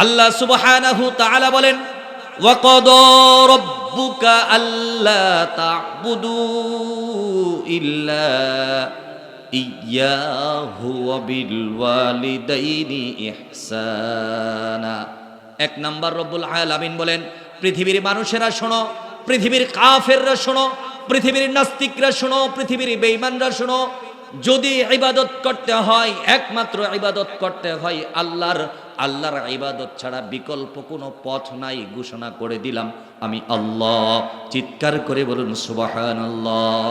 আল্লাহ সুবহানাহু তাআলা বলেন, ওয়াকাদা রাব্বুকা আল্লা তা'বুদু ইল্লা ইয়াহু ওয়া বিল ওয়ালিদাইনি ইহসানা। এক নাম্বার রব্বুল আলামিন বলেন, পৃথিবীর মানুষেরা শোনো, পৃথিবীর কাফেররা শোনো, পৃথিবীর নাস্তিকরা শোনো, পৃথিবীর বেঈমানরা শোনো, যদি ইবাদত করতে হয় একমাত্র ইবাদত করতে হয় আল্লাহর ইবাদত ছাড়া বিকল্প কোনো পথ নাই ঘোষণা করে দিলাম আমি আল্লাহ। চিৎকার করে বলুন সুবহানাল্লাহ।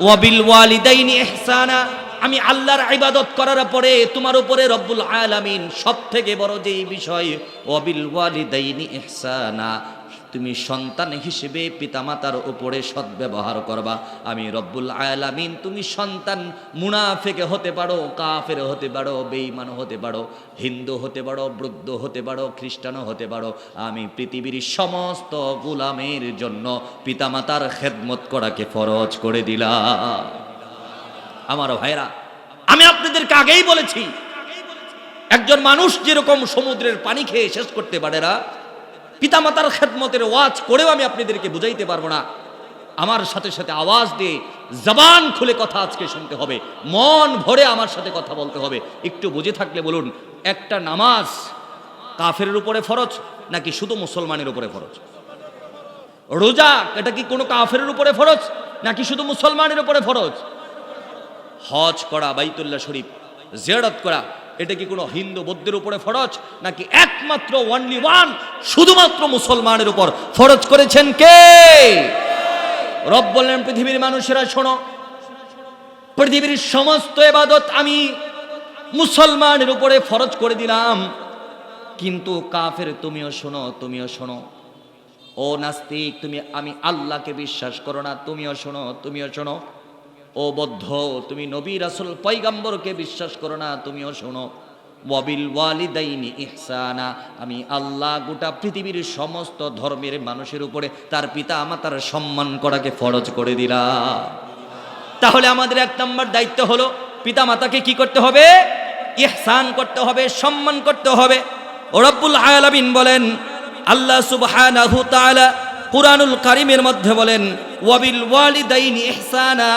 ওয়া বিল ওয়ালিদাইনি ইহসানা, আমি আল্লাহর ইবাদত করার পরে তোমার উপরে রব্বুল আলামিন সবথেকে বড় যেই বিষয়, ওয়া বিল ওয়ালিদাইনি ইহসানা, তুমি সন্তান হিসেবে পিতামাতার উপরে সদ্ব্যবহার করবা। আমি রব্বুল আলামিন, তুমি সন্তান মুনাফিক হতে পারো, কাফের হতে পারো, বেঈমান হতে পারো, হিন্দু হতে পারো, বৌদ্ধ হতে পারো, খ্রিস্টানও হতে পারো, আমি পৃথিবীর সমস্ত গোলামের জন্য পিতামাতার খেদমত করাকে ফরজ করে দিলাম। আমার ভাইরা, আমি আপনাদেরকে আগেই বলেছি, একজন মানুষ যেরকম সমুদ্রের পানি খেয়ে শেষ করতে পারে না, পিতামাতার খেদমতের ওয়াজ করেও আমি আপনাদেরকে বুঝাইতে পারবো না। আমার সাথে সাথে আওয়াজ দিয়ে জবান খুলে কথা আজকে শুনতে হবে, মন ভরে আমার সাথে কথা বলতে হবে। একটু বুঝে থাকলে বলুন, একটা নামাজ কাফেরের উপরে ফরজ নাকি শুধু মুসলমানের উপরে ফরজ? রোজা এটা কি কোনো কাফেরের উপরে ফরজ নাকি শুধু মুসলমানের উপরে ফরজ? হজ করা, বাইতুল্লাহ শরীফ জিয়ারত করা, এটা কি কোনো হিন্দু বৌদ্ধের উপরে ফরজ নাকি একমাত্র ওয়ানলি ওয়ান শুধুমাত্র মুসলমানের উপর ফরজ করেছেন কে? রব বললেন, পৃথিবীর মানুষেরা শোনো, পৃথিবীর সমস্ত ইবাদত আমি মুসলমানের উপরে ফরজ করে দিলাম, কিন্তু কাফের তুমিও শোনো, তুমিও শোনো। ও নাস্তিক, আমি আল্লাহকে বিশ্বাস করো না, তুমিও শোনো, তুমিও শোনো। ও বৌদ্ধ, তুমি নবী রাসূল পয়গম্বরকে বিশ্বাস করো না, তুমিও শোনো। ওয়াবিল ওয়ালিদাইনি ইহসানা, আমি আল্লাহ গোটা পৃথিবীর সমস্ত ধর্মের মানুষের উপরে তার পিতা মাতার সম্মান করাকে ফরজ করে দিলাম। তাহলে আমাদের এক নম্বর দায়িত্ব হলো পিতা মাতাকে কি করতে হবে? ইহসান করতে হবে, সম্মান করতে হবে। ও রব্বুল আলামিন বলেন, আল্লাহ সুবহানাহু তাআলা কুরআনুল কারীমের মধ্যে বলেন, ওয়াবিল ওয়ালিদাইনি ইহসানা,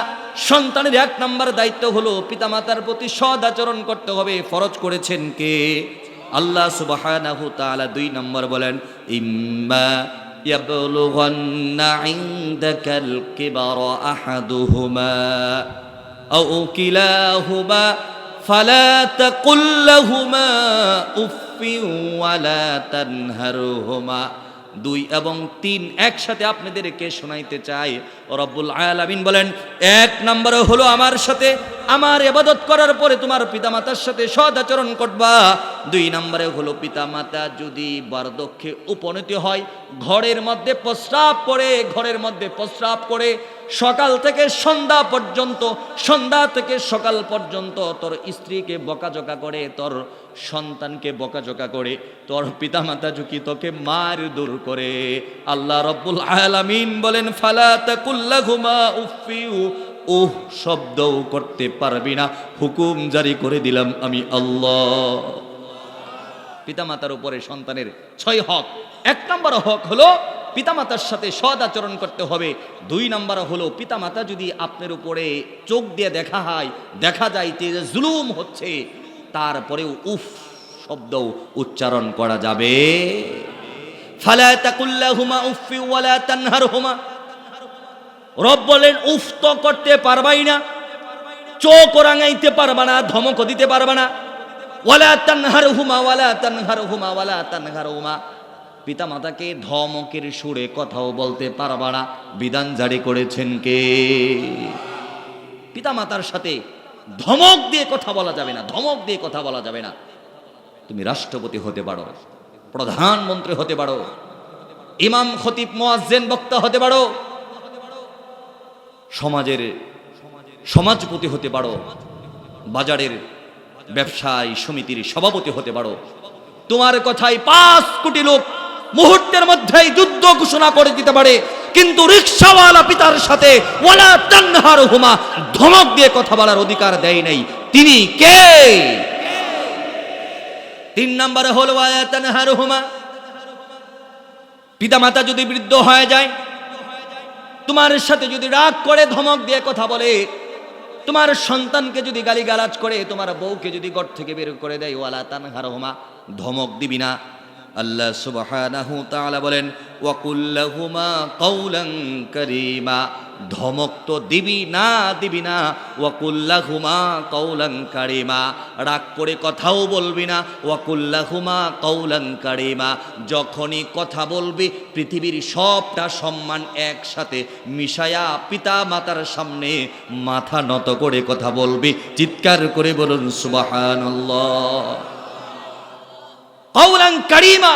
সন্তানের এক নম্বর দায়িত্ব হলো পিতামাতার প্রতি সৎ আচরণ করতে হবে। ফরজ করেছেন কে? আল্লাহ সুবহানাহু তাআলা। দুই নম্বর বলেন, ইম্মা ইয়াবলুগান্না ইনদাকাল কিবারা আহাদুহুমা আও কিলাহুমা ফালা তাকুল লাহুমা উফফিন ওয়ালা তানহারহুমা। 2 এবং 3 একসাথে আপনাদেরকে শোনাইতে চাই। রব্বুল আলামিন বলেন, এক নম্বরে হলো আমার সাথে আমার ইবাদত করার পরে তোমার পিতামাতার সাথে সৎ আচরণ করবা। 2 নম্বরে হলো পিতামাতা যদি বার্ধক্যে উপনীত হয়, ঘরের মধ্যে প্রস্রাব করে সকাল থেকে সন্ধ্যা পর্যন্ত, সন্ধ্যা থেকে সকাল পর্যন্ত তোর স্ত্রীকে বকাঝকা করে, তোর সন্তানকে বকাঝকা করে, তোর পিতামাতা যদি তোকে মার দূর করে, আল্লাহ রব্বুল আলামিন বলেন, ফালা তাকুল লাহুমা উফফিউ, শব্দও করতে পারবি না, হুকুম জারি করে দিলাম আমি আল্লাহ। পিতামাতার উপরে সন্তানের 6 হক। 1 নম্বর হক হলো পিতামাতার সাথে সৎ আচরণ করতে হবে। 2 নম্বর হলো পিতামাতা যদি আপনার উপরে চোখ দিয়ে দেখা যায় যে জুলুম হচ্ছে, তারপরেও উফ শব্দ উচ্চারণ করা যাবে। ফালা তাকুল লাহুমা উফফি ওয়ালা তানহারহুমা। রব বলেন, উফ তো করতে পারবাই না, চোখ রাঙাইতে পারবা না, ধমক দিতে পারবা না। ওয়ালা তানহারহুমা ওয়ালা তানহারহুমা ওয়ালা তানহারহুমা, পিতামাতাকে ধমকের সুরে কথাও বলতে পারবা না। বিধান জারি করেছেন কে? পিতামাতার সাথে ধমক দিয়ে কথা বলা যাবে না, ধমক দিয়ে কথা বলা যাবে না। তুমি রাষ্ট্রপতি হতে পারো, প্রধানমন্ত্রী হতে পারো, ইমাম খতিব মুয়াজ্জিন বক্তা হতে পারো, সমাজের সমাজপতি হতে পারো, বাজারের ব্যবসায়ী সমিতির সভাপতি হতে পারো। তোমার কথায় 5 কোটি লোক মুহূর্তের মধ্যেই যুদ্ধ ঘোষণা করে দিতে পারে, কিন্তু রিকশাওয়ালা পিতার সাথে ওয়ালা তানহারহুমা ধমক দিয়ে কথা বলার অধিকার দেয় নাই। তিনি কে? তিন নম্বরে হলো ওয়ালা তানহারহুমা, পিতামাতা যদি বৃদ্ধ হয়ে যায়, তোমার সাথে যদি রাগ করে ধমক দিয়ে কথা বলে, তোমার সন্তানকে যদি গালিগালাজ করে, তোমার বউকে যদি ঘর থেকে বের করে দেয়, ওয়ালা তানহারহুমা, ধমক দিবি না। আল্লাহ সুবহানাহু তাআলা বলেন ওয়াকুল লাহুমা কাওলান কারীমা, ধমক তো দিবি না ওয়াকুল লাহুমা কাওলান কারীমা, রাগ করে কথাও বলবি না, ওয়াকুল লাহুমা কাওলান কারীমা, যখনই কথা বলবি পৃথিবীর সবটা সম্মান একসাথে মিশায়া পিতা মাতার সামনে মাথা নত করে কথা বলবি। চিৎকার করে বলুন সুবহানাল্লাহ। কাওলান কারীমা,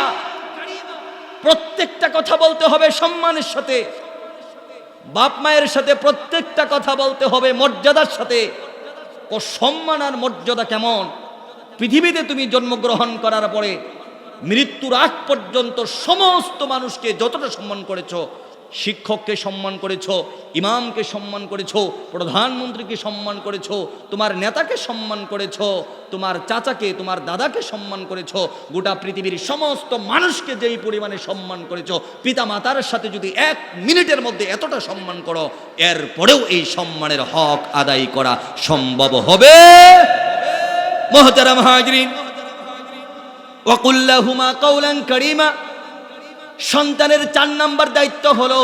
প্রত্যেকটা কথা বলতে হবে সম্মানের সাথে, বাপ মায়ের সাথে প্রত্যেকটা কথা বলতে হবে মর্যাদার সাথে। ও সম্মান আর মর্যাদা কেমন, পৃথিবীতে তুমি জন্মগ্রহণ করার পরে মৃত্যুর আগ পর্যন্ত সমস্ত মানুষকে যতটা সম্মান করেছো, শিক্ষককে সম্মান করেছো, ইমামকে সম্মান করেছো, প্রধানমন্ত্রীকে সম্মান করেছো, তোমার নেতাকে সম্মান করেছো, তোমার চাচাকে তোমার দাদাকে সম্মান করেছো, গোটা পৃথিবীর সমস্ত মানুষকে যেই পরিমাণে সম্মান করেছো, পিতা মাতার সাথে যদি 1 মিনিটের মধ্যে এতটা সম্মান করো, এরপরেও এই সম্মানের হক আদায় করা সম্ভব হবে? মুহতারাম হাজিরিন, ওয়াকুল লাহুমা কাওলান কারীমা, সন্তানের 4 নাম্বার দায়িত্ব হলো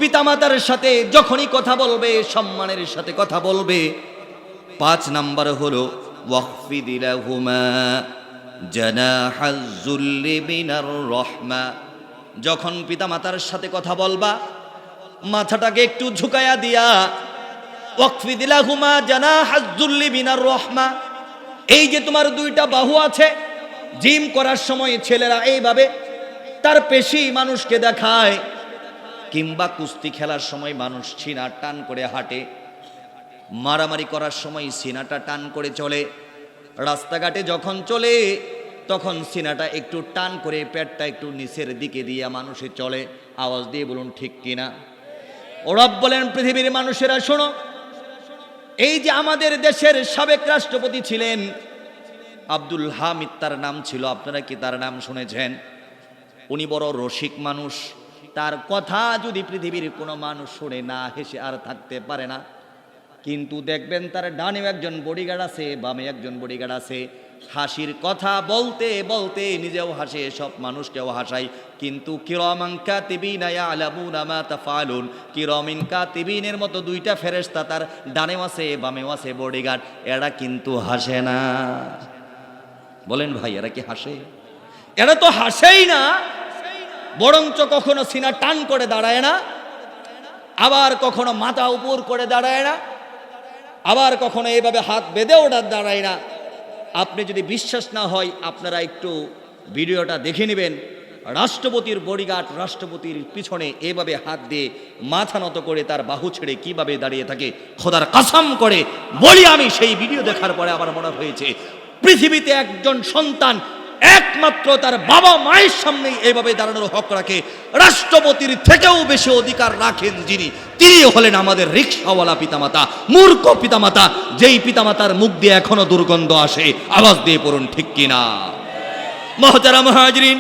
পিতামাতার সাথে যখনই কথা বলবে সম্মানের সাথে কথা বলবে। 5 নাম্বার হলো ওয়াখফিদ লাহুমা জানাহাজ যুল্লি মিনার রাহমা, যখন পিতামাতার সাথে কথা বলবা মাথাটাকে একটু ঝুঁকায়া দিয়া, ওয়াখফিদ লাহুমা জানাহাজ যুল্লি মিনার রাহমা, এই যে তোমার 2টা বাহু আছে, জিম করার সময় ছেলেরা এইভাবে তার পেশি মানুষকে দেখায়, কিংবা কুস্তি খেলার সময় মানুষ সিনা টান করে হাঁটে, মারামারি করার সময় সিনাটা টান করে চলে, রাস্তাঘাটে যখন চলে তখন সিনাটা একটু টান করে পেটটা একটু নিচের দিকে দিয়ে মানুষে চলে। আওয়াজ দিয়ে বলুন ঠিক কিনা? ও রব বলেন পৃথিবীর মানুষেরা শোনো, এই যে আমাদের দেশের সাবেক রাষ্ট্রপতি ছিলেন আব্দুল হামিদ, তার নাম ছিল, আপনারা কি তার নাম শুনেছেন? উনি বড় রসিক মানুষ, তার কথা যদি পৃথিবীর কোনো মানুষ শুনে না হেসে আর থাকতে পারে না। কিন্তু দেখবেন তার ডানেও একজন বডিগার্ড আছে, বামে একজন বডিগার্ড আছে, হাসির কথা বলতে বলতে নিজেও হাসে, সব মানুষকেও হাসায়। কিন্তু কিরামান কাতিবিনা ইয়ালামুনা মা তাফআলুন, কিরামিন কাতিবিনের মতো 2টা ফেরেশতা তার ডানেও আছে বামেও আছে বডিগার্ড, এরা কিন্তু হাসে না। বলেন ভাই, এরা কি হাসে? এরা তো হাসেই না, বরঞ্চ কখনো সিনা টান করে দাঁড়ায় না, আবার কখনো মাথা উপর করে দাঁড়ায় না, আবার কখনো এইভাবে হাত বেঁধে ওঠা দাঁড়ায় না। আপনি যদি বিশ্বাস না হয় আপনারা একটু ভিডিওটা দেখে নেবেন, রাষ্ট্রপতির বডিগার্ড রাষ্ট্রপতির পিছনে এভাবে হাত দিয়ে মাথা নত করে তার বাহু ছেড়ে কিভাবে দাঁড়িয়ে থাকে, খোদার কসম করে বলি, আমি সেই ভিডিও দেখার পরে আমার মনে হয়েছে পৃথিবীতে একজন সন্তান একমাত্র তার বাবা মায়ের সামনে এইভাবে দাঁড়ানোর হক রাখে, রাষ্ট্রপতির থেকেও বেশি অধিকার রাখেন যিনি, তিনি হলেন আমাদের রিকশাওয়ালা পিতামাতা, মূর্খ পিতামাতা, যেই পিতামাতার মুখ দিয়ে এখনো দুর্গন্ধ আসে। আওয়াজ দিয়ে পড়ুন ঠিক কিনা? মুহতারাম হাজিরিন,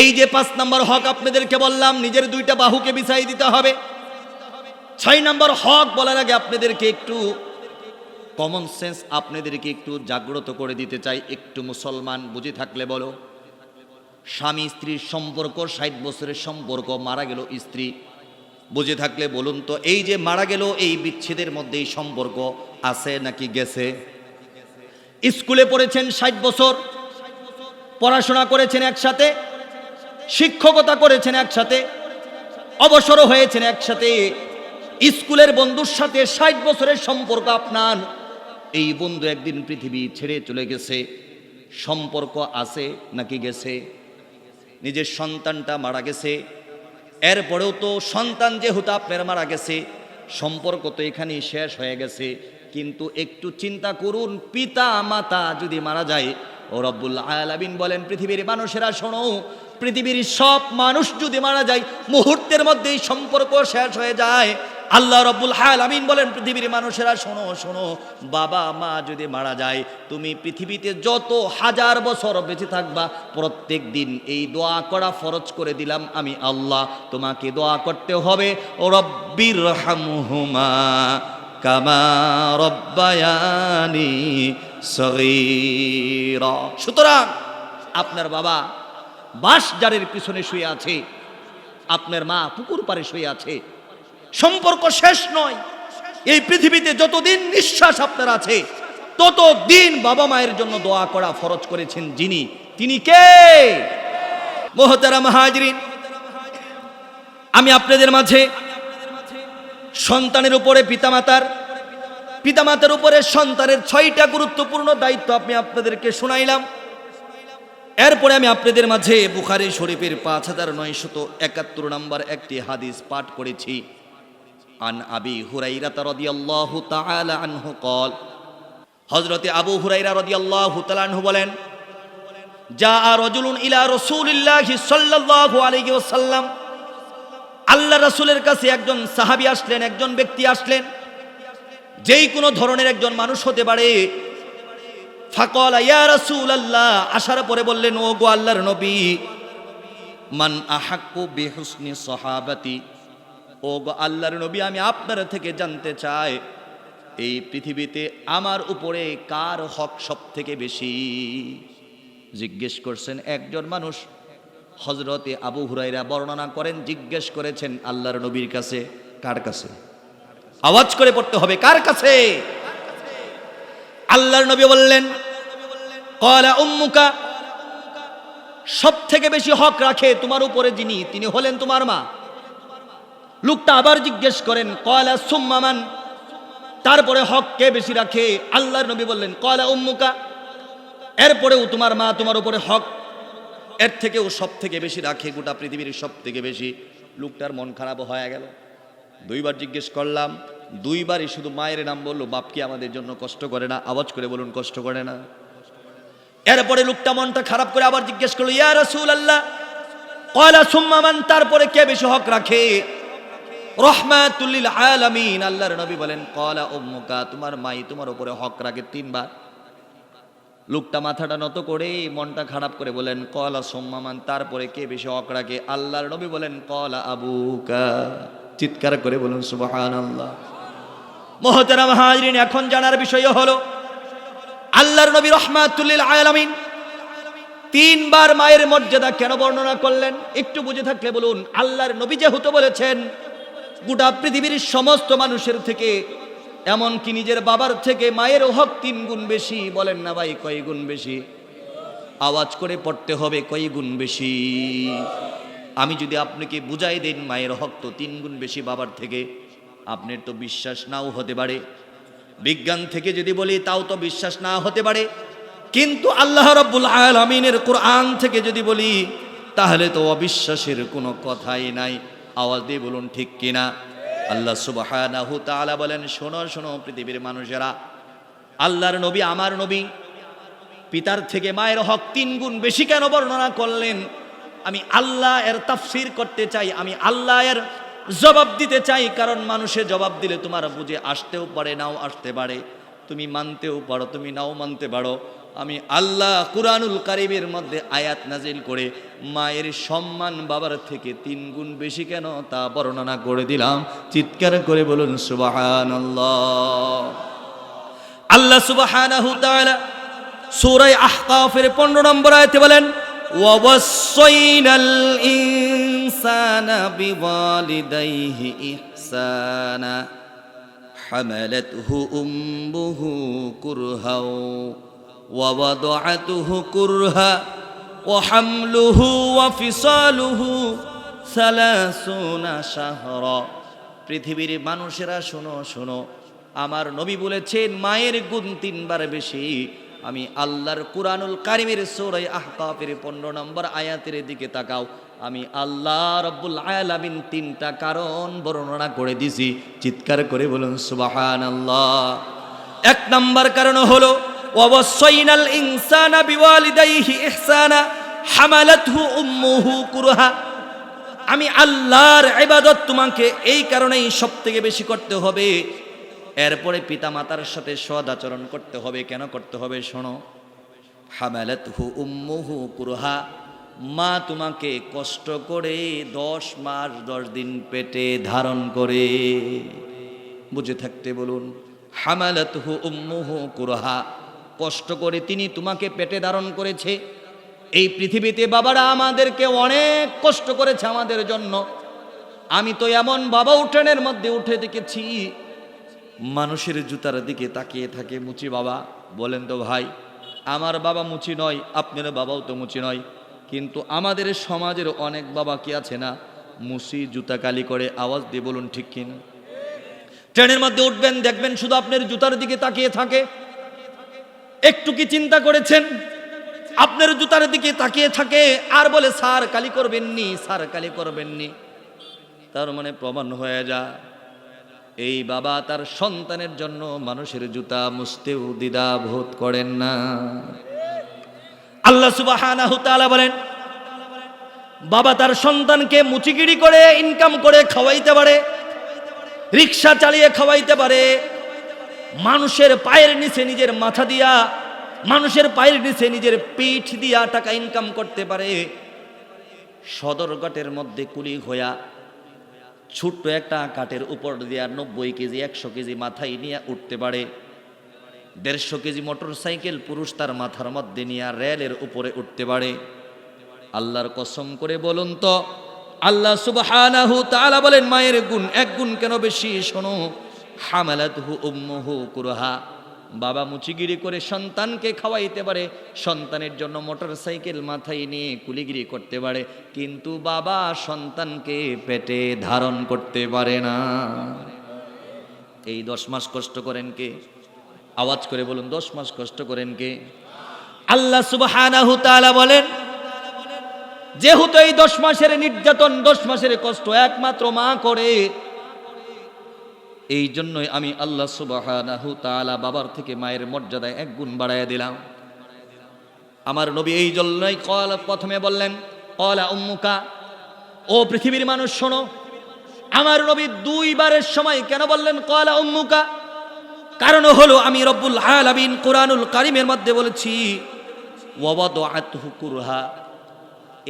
এই যে 5 নম্বর হক আপনাদেরকে বললাম, নিজের 2টা বাহুকে বিছাই দিতে হবে। 6 নম্বর হক বলার আগে আপনাদেরকে একটু কমন সেন্স আপনাদেরকে একটু জাগ্রত করে দিতে চাই। একটু মুসলমান বুঝে থাকলে বলো, স্বামী স্ত্রীর সম্পর্ক 60 বছরের সম্পর্ক, মারা গেল স্ত্রী, বুঝে থাকলে বলুন তো, এই যে মারা গেল এই বিচ্ছেদের মধ্যে এই সম্পর্ক আছে নাকি গেছে? স্কুলে পড়েছেন 60 বছর, পড়াশোনা করেছেন একসাথে, শিক্ষকতা করেছেন একসাথে, অবসরও হয়েছেন একসাথে, স্কুলের বন্ধুর সাথে 60 বছরের সম্পর্ক আপনার, এই বন্ধু একদিন পৃথিবী ছেড়ে চলে গেছে, সম্পর্ক আছে নাকি গেছে? নিজের সন্তানটা মারা গেছে, এরপরেও তো সন্তান যেহেতু আপনার মারা গেছে, সম্পর্ক তো এখানেই শেষ হয়ে গেছে। কিন্তু একটু চিন্তা করুন, পিতা মাতা যদি মারা যায়, ও রব্বুল আলামিন বলেন পৃথিবীর মানুষেরা শোনো, পৃথিবীর সব মানুষ যদি মারা যায় মুহূর্তের মধ্যেই সম্পর্ক শেষ হয়ে যায়, আল্লাহ রাব্বুল আলামিন বলেন, পৃথিবীর মানুষেরা শোনো শোনো, বাবা মা যদি মারা যায়, তুমি পৃথিবীতে যত হাজার বছর বেঁচে থাকবা, প্রত্যেক দিন এই দোয়া করা ফরজ করে দিলাম আমি আল্লাহ। তোমাকে দোয়া করতে হবে, রব্বিরহামহুমা কামা রব্বায়ানি সগীরা। সুতরাং আপনার বাবা বাঁশঝাড়ের পিছনে শুয়ে আছে, আপনার মা পুকুর পাড়ে শুয়ে আছে, সম্পর্ক শেষ নয়। এই পৃথিবীতে যতদিন নিঃশ্বাস আপনার আছে, ততদিন বাবা মায়ের জন্য দোয়া করা ফরজ করেছেন যিনি, তিনি কে? মুহতারাম হাজরিন, আমি আপনাদের মাঝে সন্তানের উপরে পিতামাতার উপরে সন্তানের 6টা গুরুত্বপূর্ণ দায়িত্ব আমি আপনাদেরকে শুনাইলাম। এরপরে আমি আপনাদের মাঝে বুখারী শরীফের 5971 নম্বর একটি হাদিস পাঠ করেছি। আন আবি হুরাইরা রাদিয়াল্লাহু তাআলা আনহু قال, হযরতে আবু হুরাইরা রাদিয়াল্লাহু তাআলা আনহু বলেন, জাআ রাজুলুন ইলা রাসূলিল্লাহি সাল্লাল্লাহু আলাইহি ওয়াসাল্লাম, আল্লাহ রাসূলের কাছে একজন সাহাবী আসলেন, একজন ব্যক্তি আসলেন, যেই কোনো ধরনের একজন মানুষ হতে পারে। ফাকালা ইয়া রাসূলুল্লাহ, আসার পরে বললেন, ও গো আল্লাহর নবী, মান আহাক্কু বিহুসনি সাহাবাতি, ও গো আল্লাহর নবী, আমি আপনার থেকে জানতে চাই, এই পৃথিবীতে আমার উপরে কার হক সব থেকে বেশি? জিজ্ঞেস করছেন একজন মানুষ। হযরতে আবু হুরায়রা বর্ণনা করেন, জিজ্ঞেস করেছেন আল্লাহর নবীর কাছে। কার কাছে? আওয়াজ করে পড়তে হবে, কার কাছে? আল্লাহর নবী বললেন, ক্বালা উম্মুকা, সব থেকে বেশি হক রাখে তোমার উপরে যিনি, তিনি হলেন তোমার মা। লোকটা আবার জিজ্ঞেস করেন, ক্বালা সুম্মা মান, তারপরে হক কে বেশি রাখে? আল্লাহর নবী বললেন, ক্বালা উম্মুকা, এরপরেও তোমার মা তোমার উপরে হক, এর থেকেও সব থেকে বেশি রাখে, গোটা পৃথিবীর সব থেকে বেশি। লোকটার মন খারাপ হয়ে গেল। 2বার জিজ্ঞেস করলাম, 2বারই শুধু মায়ের নাম বললো। বাপ কি আমাদের জন্য কষ্ট করে না? আওয়াজ করে বলুন, কষ্ট করে না? এরপরে লোকটা মনটা খারাপ করে আবার জিজ্ঞেস করলো, ইয়া রাসূলুল্লাহ, ক্বালা সুম্মা মান, তারপরে কে বেশি হক রাখে? রাহমাতুল লিল আলামিন, আল্লাহর নবী বলেন, ক্বালা উম্মুকা, তোমার মাই তোমার উপরে হক রাখে 3বার। লোকটা মাথাটা নত করে মনটা খারাপ করে বলেন, ক্বালা সুম্মা মান, তারপরে কে বেশি হক রাখে? আল্লাহর নবী বলেন, ক্বালা আবুকা। চিৎকার করে বলুন সুবহানাল্লাহ। মুহতারাম হাজরিন, এখন জানার বিষয় হলো, আল্লাহর নবী রাহমাতুল লিল আলামিন 3বার মায়ের মর্যাদা কেন বর্ণনা করলেন? একটু বুঝে থাকলে বলুন। আল্লাহর নবী যেহেতু বলেছেন, গোটা পৃথিবীর সমস্ত মানুষের থেকে, এমনকি নিজের বাবার থেকে মায়ের হক 3 গুণ বেশি। বলেন না ভাই, কয় গুণ বেশি? আওয়াজ করে পড়তে হবে, কয় গুণ বেশি? আমি যদি আপনাকে বুঝাই দেন মায়ের হক তো 3 গুণ বেশি বাবার থেকে, আপনার তো বিশ্বাস নাও হতে পারে। বিজ্ঞান থেকে যদি বলি তাও তো বিশ্বাস না হতে পারে। কিন্তু আল্লাহ রাব্বুল আলামিনের কোরআন থেকে যদি বলি, তাহলে তো অবিশ্বাসের কোনো কথাই নাই। আওয়াজ দিয়ে বলুন ঠিক কিনা? আল্লাহ সুবহানাহু তাআলা বলেন, শোনো শোনো পৃথিবীর মানুষেরা, আল্লাহর নবী আমার নবী পিতার থেকে মায়ের হক 3 গুণ বেশি কেন বর্ণনা করলেন? আমি আল্লাহ এর তাফসীর করতে চাই, আমি আল্লাহ এর জবাব দিতে চাই। কারণ মানুষে জবাব দিলে তোমার বুঝে আসতেও পারে, নাও আসতে পারে, তুমি মানতেও পারো, তুমি নাও মানতে পারো। আমি আল্লাহ কুরআনুল কারীমের মধ্যে আয়াত নাজিল করে মায়ের সম্মান বাবার থেকে 3 গুণ বেশি কেন তা বর্ণনা করে দিলাম। চিৎকার করে বলুন সুবহানাল্লাহ। আল্লাহ সুবহানাহু তাআলা সূরা আহকাফের 15 নম্বর আয়াতে বলেন, ওয়াসাইনাল ইনসানা বিওয়ালিদাইহি ইহসানা হামালাতহু উম্মুহু কুরহাও ووضعته كرها وحمله وفصاله 30 شهرا। পৃথিবীর মানুষেরা শোনো শোনো, আমার নবী বলেছেন মায়ের গুণ 3 বার বেশি। আমি আল্লাহর কুরআনুল কারীমের সূরা আহকাফের 15 নম্বর আয়াতের দিকে তাকাও। আমি আল্লাহ রাব্বুল আলামিন 3টা কারণ বর্ণনা করে দিছি। চিৎকার করে বলুন সুবহানাল্লাহ। 1 নম্বর কারণ হলো, ওয়াসাইনাল ইনসানা বিওয়ালিদাইহি ইহসানা হামালাতহু উম্মুহু কুরহা। আমি আল্লাহর ইবাদত তোমাকে এই কারণেই সব থেকে বেশি করতে হবে। এরপরে পিতা মাতার সাথে সৎ আচরণ করতে হবে। কেন করতে হবে শোনো, হামালাতহু উম্মুহু কুরহা, মা তোমাকে কষ্ট করে 10 মাস 10 দিন পেটে ধারণ করে। বুঝে থাকতে বলুন, হামালাতহু উম্মুহু কুরহা, কষ্ট করে তিনি তোমাকে পেটে ধারণ করেছে। এই পৃথিবীতে বাবারা আমাদেরকে অনেক কষ্ট করেছে আমাদের জন্য। আমি তো এমন বাবা উঠানের মধ্যে উঠে দেখেছি, মানুষের জুতার দিকে তাকিয়ে থাকে মুচি বাবা। বলেন তো ভাই, আমার বাবা মুচি নয়, আপনার বাবাও তো মুচি নয়, কিন্তু আমাদের সমাজের অনেক বাবা কি আছে না, মুচি জুতা কালি করে। আওয়াজ দিয়ে বলুন ঠিক কিনা? ট্রেনের মধ্যে উঠবেন, দেখবেন শুধু আপনার জুতার দিকে তাকিয়ে থাকে। একটু কি চিন্তা করেছেন? আপনার জুতার দিকে তাকিয়ে থাকে আর বলে স্যার কালি করবেননি, স্যার কালি করবেননি। তার মানে প্রমাণ হয়ে যায় এই বাবা তার সন্তানের জন্য মানুষের জুতা মুছতেও দ্বিধা বোধ করেন না। আল্লাহ সুবহানাহু তাআলা বলেন, বাবা তার সন্তানকে মুচিগিরি করে ইনকাম করে খাওয়াইতে পারে, রিক্সা চালিয়ে খাওয়াইতে পারে, মানুষের পায়ের নিচে নিজের মাথা দিয়া, মানুষের পায়ের নিচে নিজের পিঠ দিয়া টাকা ইনকাম করতে পারে। সদরঘাটের মধ্যে কুলি হইয়া ছোট্ট একটা কাঠের উপর দিয়া 90 কেজি 100 কেজি মাথায় নিয়ে উঠতে পারে। 150 কেজি মোটর সাইকেল পুরুষ তার মাথার মধ্যে নিয়ে রেলের উপরে উঠতে পারে। আল্লাহর কসম করে বলুন তো, আল্লাহ সুবহানাহু তাআলা বলেন মায়ের গুণ এক গুণ কেন বেশি শোনো, হামালাতহু উম্মুহু কুরহা, বাবা মুচিগিরি করে সন্তানকে খাওয়াইতে পারে, সন্তানের জন্য মোটর সাইকেল মাথায় নিয়ে কুলিগিরি করতে পারে, কিন্তু বাবা সন্তানকে পেটে ধারণ করতে পারে না। এই 10 মাস কষ্ট করেন কে? আওয়াজ করে বলুন, 10 মাস কষ্ট করেন কে? আল্লাহ সুবহানাহু তাআলা বলেন, যেহেতু এই 10 মাসের নির্যাতন 10 মাসের কষ্ট একমাত্র মা করে, এই জন্যই আমি আল্লাহ সুবহানাহু তাআলা বাবার থেকে মায়ের মর্যাদায় 1 গুণ বাড়াইয়া দিলাম। আমার নবী এই জন্যই প্রথমে বললেন ক্বালা উম্মুকা, ও পৃথিবীর মানুষ শোনো। আমার নবী 2 বারের সময় কেন বললেন ক্বালা উম্মুকা? কারণ হলো আমি রব্বুল আলামিন কুরআনুল কারীমের মধ্যে বলেছি ওয়াদাআতহু কুরহা,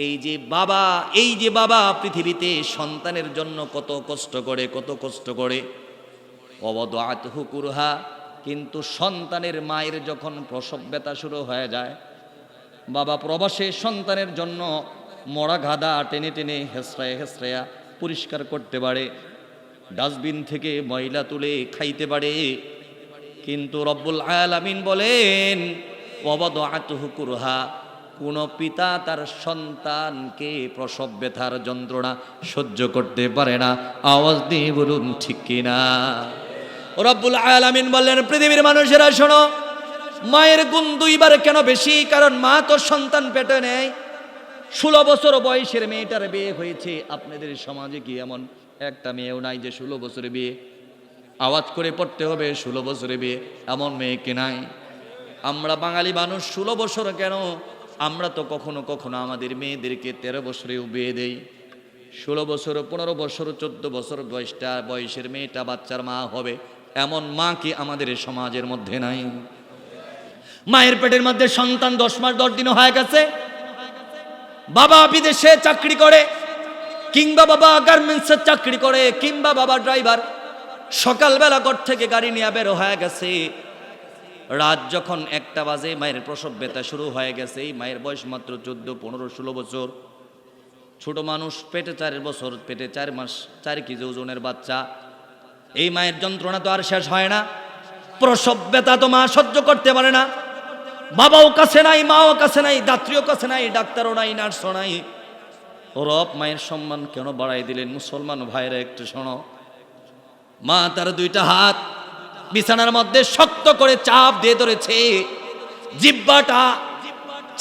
এই যে বাবা পৃথিবীতে সন্তানের জন্য কত কষ্ট করে, কত কষ্ট করে। ওয়াদাআতহু কুরহা, কিন্তু সন্তানের মায়ের যখন প্রসব ব্যথা শুরু হয়ে যায়, বাবা প্রবাসে সন্তানের জন্য মরা গাদা টেনে টেনে হেসরায়া হেসরায়া পরিষ্কার করতে পারে, ডাস্টবিন থেকে ময়লা তুলে খাইতে পারে, কিন্তু রব্বুল আলামিন বলেন ওয়াদাআতহু কুরহা, কোন পিতা তার সন্তানকে প্রসব ব্যথার যন্ত্রণা সহ্য করতে পারে না। আওয়াজ দিয়ে বলুন ঠিক কিনা? রব্বুল আলামিন বললেন পৃথিবীর মানুষেরা শোনো, মায়ের গুণ 2 বার কেন বেশি? কারণ মা তো সন্তান পেটে নেয়। 16 বছর বয়সের মেয়েটার বিয়ে হয়েছে। আপনাদের সমাজে কি এমন একটা মেয়েও নাই যে 16 বছরে বিয়ে? আওয়াজ করে পড়তে হবে, 16 বছরে বিয়ে, এমন মেয়ে কি নাই? আমরা বাঙালি মানুষ 16 বছর কেন, আমরা তো কখনো কখনো আমাদের মেয়েদেরকে 13 বছরেও বিয়ে দেই। 16 বছর 15 বছর 14 বছর বয়সের মেয়েটা বাচ্চার মা হবে, এমন মা কি আমাদের সমাজের মধ্যে নাই? মায়ের পেটের মধ্যে সন্তান 10 মাস 10 দিন হয়ে গেছে, বাবা বিদেশে চাকরি করে, কিংবা বাবা গার্মেন্টসে চাকরি করে, কিংবা বাবা ড্রাইভার, সকালবেলা ঘর থেকে গাড়ি নিয়ে বের হয়ে গেছে, রাত যখন 1টা বাজে মায়ের প্রসব ব্যথা শুরু হয়ে গেছে। এই মায়ের বয়স মাত্র 14, 15, 16 বছর, ছোট মানুষ, পেটে 4 বছর, পেটে 4 মাস 4 কেজি ওজনের বাচ্চা। এই মায়ের যন্ত্রণা তো আর শেষ হয় না। প্রসব ব্যথা তো মা সহ্য করতে পারে না। বাবাও কাছে নাই, মাও কাছে নাই, দাত্রীও কাছে নাই, ডাক্তারও নাই, নার্সও নাই। রব মায়ের সম্মান কেন বাড়াই দিলেন? মুসলমান ভাইরা একটু শোনো, মা তার 2টা হাত বিছানার মধ্যে শক্ত করে চাপ দিয়ে ধরেছে, জিহ্বাটা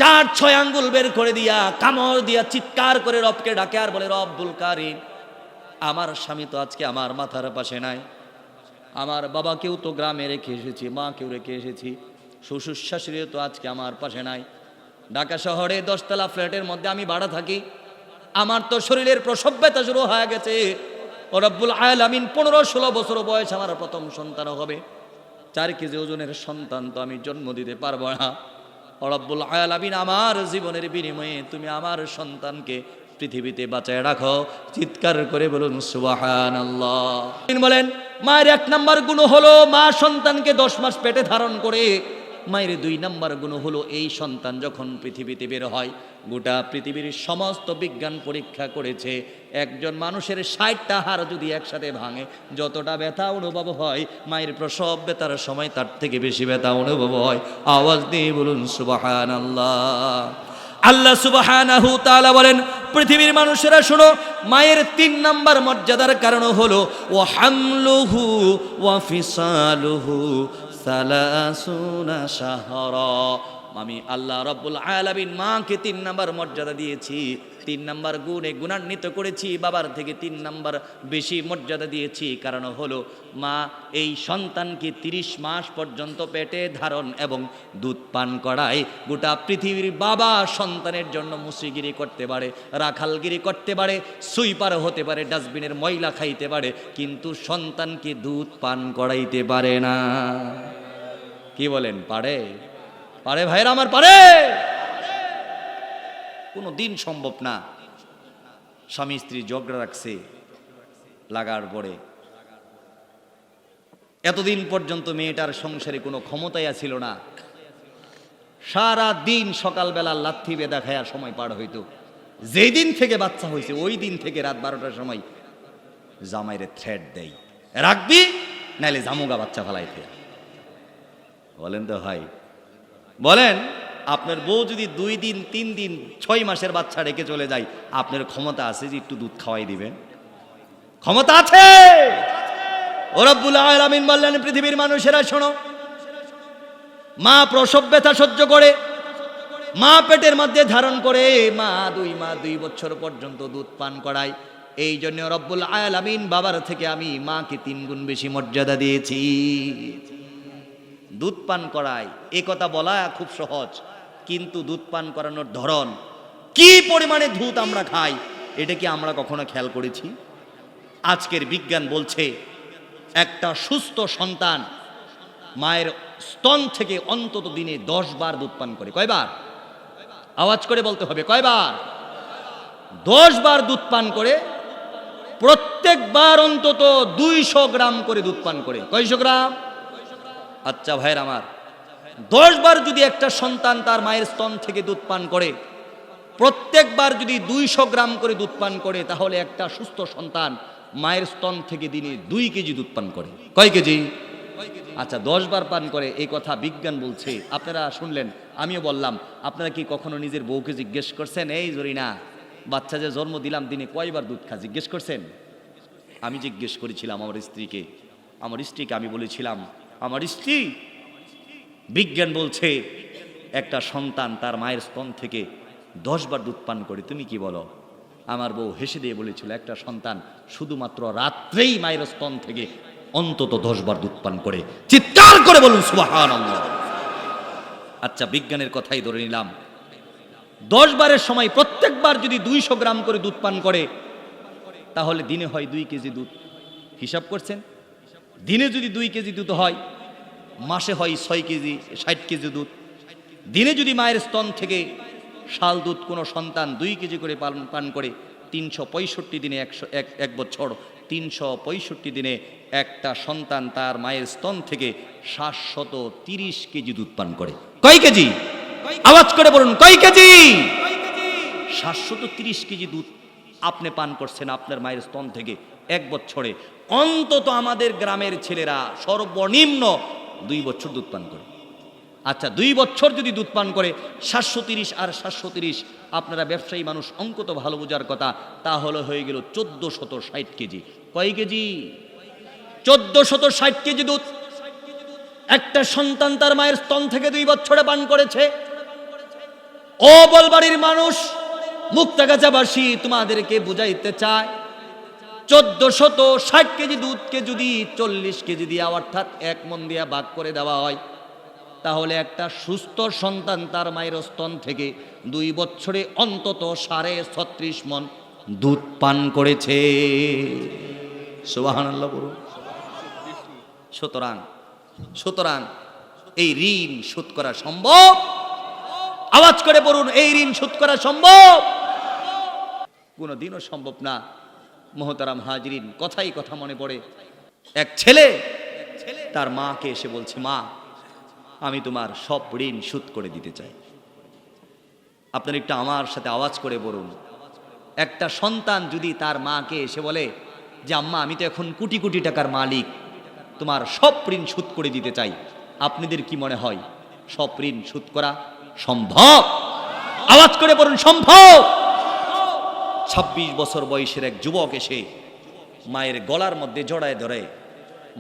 4-6 আঙ্গুল বের করে দিয়া কামড় দিয়া চিৎকার করে রবকে ডাকে আর বলে রব্বুল কারীম, আমার স্বামী তো আজকে আমার মাথার পাশে নাই, আমার বাবাকেও তো গ্রামে রেখে এসেছি, মাকেও রেখে এসেছি, শ্বশুর শাশুড়িও তো আজকে আমার পাশে নাই। ঢাকা শহরে 10 তলা ফ্ল্যাটের মধ্যে আমি ভাড়া থাকি, আমার তো শরীরের প্রসব ব্যথা শুরু হয়ে গেছে। ও রব্বুল আলামিন 15-16 বছর বয়স আমার প্রথম সন্তান হবে, 4 কেজি ওজনের সন্তান তো আমি জন্ম দিতে পারবো না। ও রব্বুল আলামিন আমার জীবনের বিনিময়ে তুমি আমার সন্তানকে পৃথিবীতে বাঁচায় রাখো। চিৎকার করে বলুন সুবহানাল্লাহ। বলেন মায়ের 1 নাম্বার গুণ হলো মা সন্তানকে 10 মাস পেটে ধারণ করে। মায়ের 2 নাম্বার গুণ হলো এই সন্তান যখন পৃথিবীতে বের হয়, গোটা পৃথিবীর সমস্ত বিজ্ঞান পরীক্ষা করেছে, একজন মানুষের 60টা হাড় যদি একসাথে ভাঙে যতটা ব্যথা অনুভব হয়, মায়ের প্রসব ব্যথার সময় তার থেকে বেশি ব্যথা অনুভব হয়। আওয়াজ দিয়ে বলুন সুবহানাল্লাহ। আল্লাহ সুবহানাহু তাআলা বলেন পৃথিবীর মানুষেরা শোনো, মায়ের 3 নাম্বার মর্যাদার কারণ হলো ওয়া হামলুহু ওয়া ফিসালুহু সালাসুনা শাহরা। আমি আল্লাহ রাব্বুল আলামিন মাকে 3 নাম্বার মর্যাদা দিয়েছি, 3 নাম্বার গুণে গুণান্বিত করেছি, বাবার থেকে 3 নাম্বার বেশি মর্যাদা দিয়েছি। কারণ হলো মা এই সন্তানকে 30 মাস পর্যন্ত পেটে ধারণ এবং দুধ পান করায়। গোটা পৃথিবীর বাবা সন্তানের জন্য মুসিগিরি করতে পারে, রাখালগিরি করতে পারে, সুইপার হতে পারে, ডাস্টবিনের ময়লা খাইতে পারে, কিন্তু সন্তানকে দুধ পান করাইতে পারে না। কি বলেন, পারে? পারে ভাইরা আমার, পারে? কোনো দিন সম্ভব না। স্বামী স্ত্রী ঝগড়া রাখছে, লাগার পরে এতদিন পর্যন্ত মেয়েটার সংসারে কোনো ক্ষমতাই ছিল না। সারা দিন সকালবেলা লাথি বেদা খায়া সময় পার হইতো। যেই দিন থেকে বাচ্চা হয়েছে ওই দিন থেকে রাত 12টার সময় জামাইরে থ্রেট দেয়, রাখবি নাইলে জামুগা বাচ্চা ফেলাইতে। বলেন তো ভাই, বলেন আপনার বউ যদি 2 দিন 3 দিন 6 মাসের বাচ্চা রেখে চলে যায়, আপনার ক্ষমতা আছে যে একটু দুধ খাওয়াই দিবেন? ক্ষমতা আছে? ও রব্বুল আলামিন বললেন পৃথিবীর মানুষেরা শোনো, মা প্রসব ব্যথা সহ্য করে, মা পেটের মধ্যে ধারণ করে, মা 2 বছর পর্যন্ত দুধ পান করায়। এই জন্য রব্বুল আলামিন বাবার থেকে আমি মাকে 3 গুণ বেশি মর্যাদা দিয়েছি। দুধ পান করায়, এ কথা বলা খুব সহজ, কিন্তু দুধ পান করানোর ধরন, কি পরিমাণে দুধ আমরা খাই, এটা কি আমরা কখনো খেয়াল করেছি? আজকের বিজ্ঞান বলছে একটা সুস্থ সন্তান মায়ের স্তন থেকে অন্তত দিনে 10 বার দুধ পান করে। কয়বার? আওয়াজ করে বলতে হবে, কয়বার? 10 বার দুধ পান করে। প্রত্যেকবার অন্তত 200 গ্রাম করে দুধ পান করে। কয়শো গ্রাম? আচ্ছা ভাইয়ের আমার, 10 বার যদি একটা সন্তান তার মায়ের স্তন থেকে দুধ পান করে, প্রত্যেকবার যদি 200 গ্রাম করে দুধ পান করে, তাহলে একটা সুস্থ সন্তান মায়ের স্তন থেকে দিনে 2 কেজি দুধ পান করে। কয় কেজি? আচ্ছা 10 বার পান করে, এই কথা বিজ্ঞান বলছে, আপনারা শুনলেন, আমিও বললাম। আপনারা কি কখনো নিজের বউকে জিজ্ঞেস করছেন, এই জরিনা বাচ্চা যে জন্ম দিলাম দিনে কয়বার দুধ খা, জিজ্ঞেস করছেন? আমি জিজ্ঞেস করেছিলাম আমার স্ত্রীকে আমি বলেছিলাম, আমার স্ত্রী, বিজ্ঞান বলছে একটা সন্তান তার মায়ের স্তন থেকে 10 বার দুধ পান করে, তুমি কি বলো? আমার বউ হেসে দিয়ে বলেছিল, একটা সন্তান শুধুমাত্র রাত্রেই মায়ের স্তন থেকে অন্তত 10 বার দুধ পান করে। চিৎকার করে বলুন সুবহানাল্লাহ। আচ্ছা বিজ্ঞানের কথাই ধরে নিলাম, 10 বারের সময় প্রত্যেকবার যদি 200 গ্রাম করে দুধ পান করে, তাহলে দিনে হয় 2 কেজি দুধ। হিসাব করছেন? দিনে যদি 2 কেজি দুধ হয়, মাসে হয় 6 কেজি, 60 কেজি দুধ। দিনে যদি মায়ের স্তন থেকে শাল দুধ কোনো সন্তান 2 কেজি করে পান করে, 365 দিনে 1 বছর, 365 দিনে একটা সন্তান তার মায়ের স্তন থেকে 730 কেজি দুধ পান করে। কয় কেজি? আওয়াজ করে বলুন, কয় কেজি? 730 কেজি দুধ আপনি পান করছেন আপনার মায়ের স্তন থেকে 1 বছরে। অন্তত আমাদের গ্রামের ছেলেরা সর্বনিম্ন 2 বছর দুধ পান করে। আচ্ছা 2 বছর যদি দুধ পান করে, 730 আর 730, আপনারা ব্যবসায়ী মানুষ, অঙ্ক তো ভালো বোঝার কথা, তাহলে হয়ে গেল 1460 কেজি। কয় কেজি? 1460 কেজি দুধ একটা সন্তান তার মায়ের স্তন থেকে 2 বছরে পান করেছে। ও বলবাড়ির মানুষ, মুক্তাগাছাবাসী, তোমাদেরকে বুঝাইতে চায়, 1460 কেজি দুধকে যদি 40 কেজি দিয়া, অর্থাৎ 1 মণ দিয়া ভাগ করে দেওয়া হয়, তাহলে একটা সুস্থ সন্তান তার মায়ের স্তন থেকে 2 বছরে অন্তত 36.5 মণ দুধ পান করেছে। সুবহানাল্লাহ বলুন। সুতরাং সুতরাং এই ঋণ শোধ করা সম্ভব? আওয়াজ করে বলুন, এই ঋণ শোধ করা সম্ভব? কোনোদিনও সম্ভব না। মোহতারাম হাজরিন, কথাই কথা মনে পড়ে, এক ছেলে তার মাকে এসে বলছে, মা আমি তোমার সব ঋণ শোধ করে দিতে চাই। আপনার একটু আমার সাথে আওয়াজ করে বলুন, একটা সন্তান যদি তার মাকে এসে বলে যে আম্মা আমি তো এখন কোটি কোটি টাকার মালিক, তোমার সব ঋণ শোধ করে দিতে চাই, আপনাদের কি মনে হয় সব ঋণ শোধ করা সম্ভব? আওয়াজ করে বলুন সম্ভব। 26 বছর বয়সের এক যুবক এসে মায়ের গলার মধ্যে জড়ায় ধরে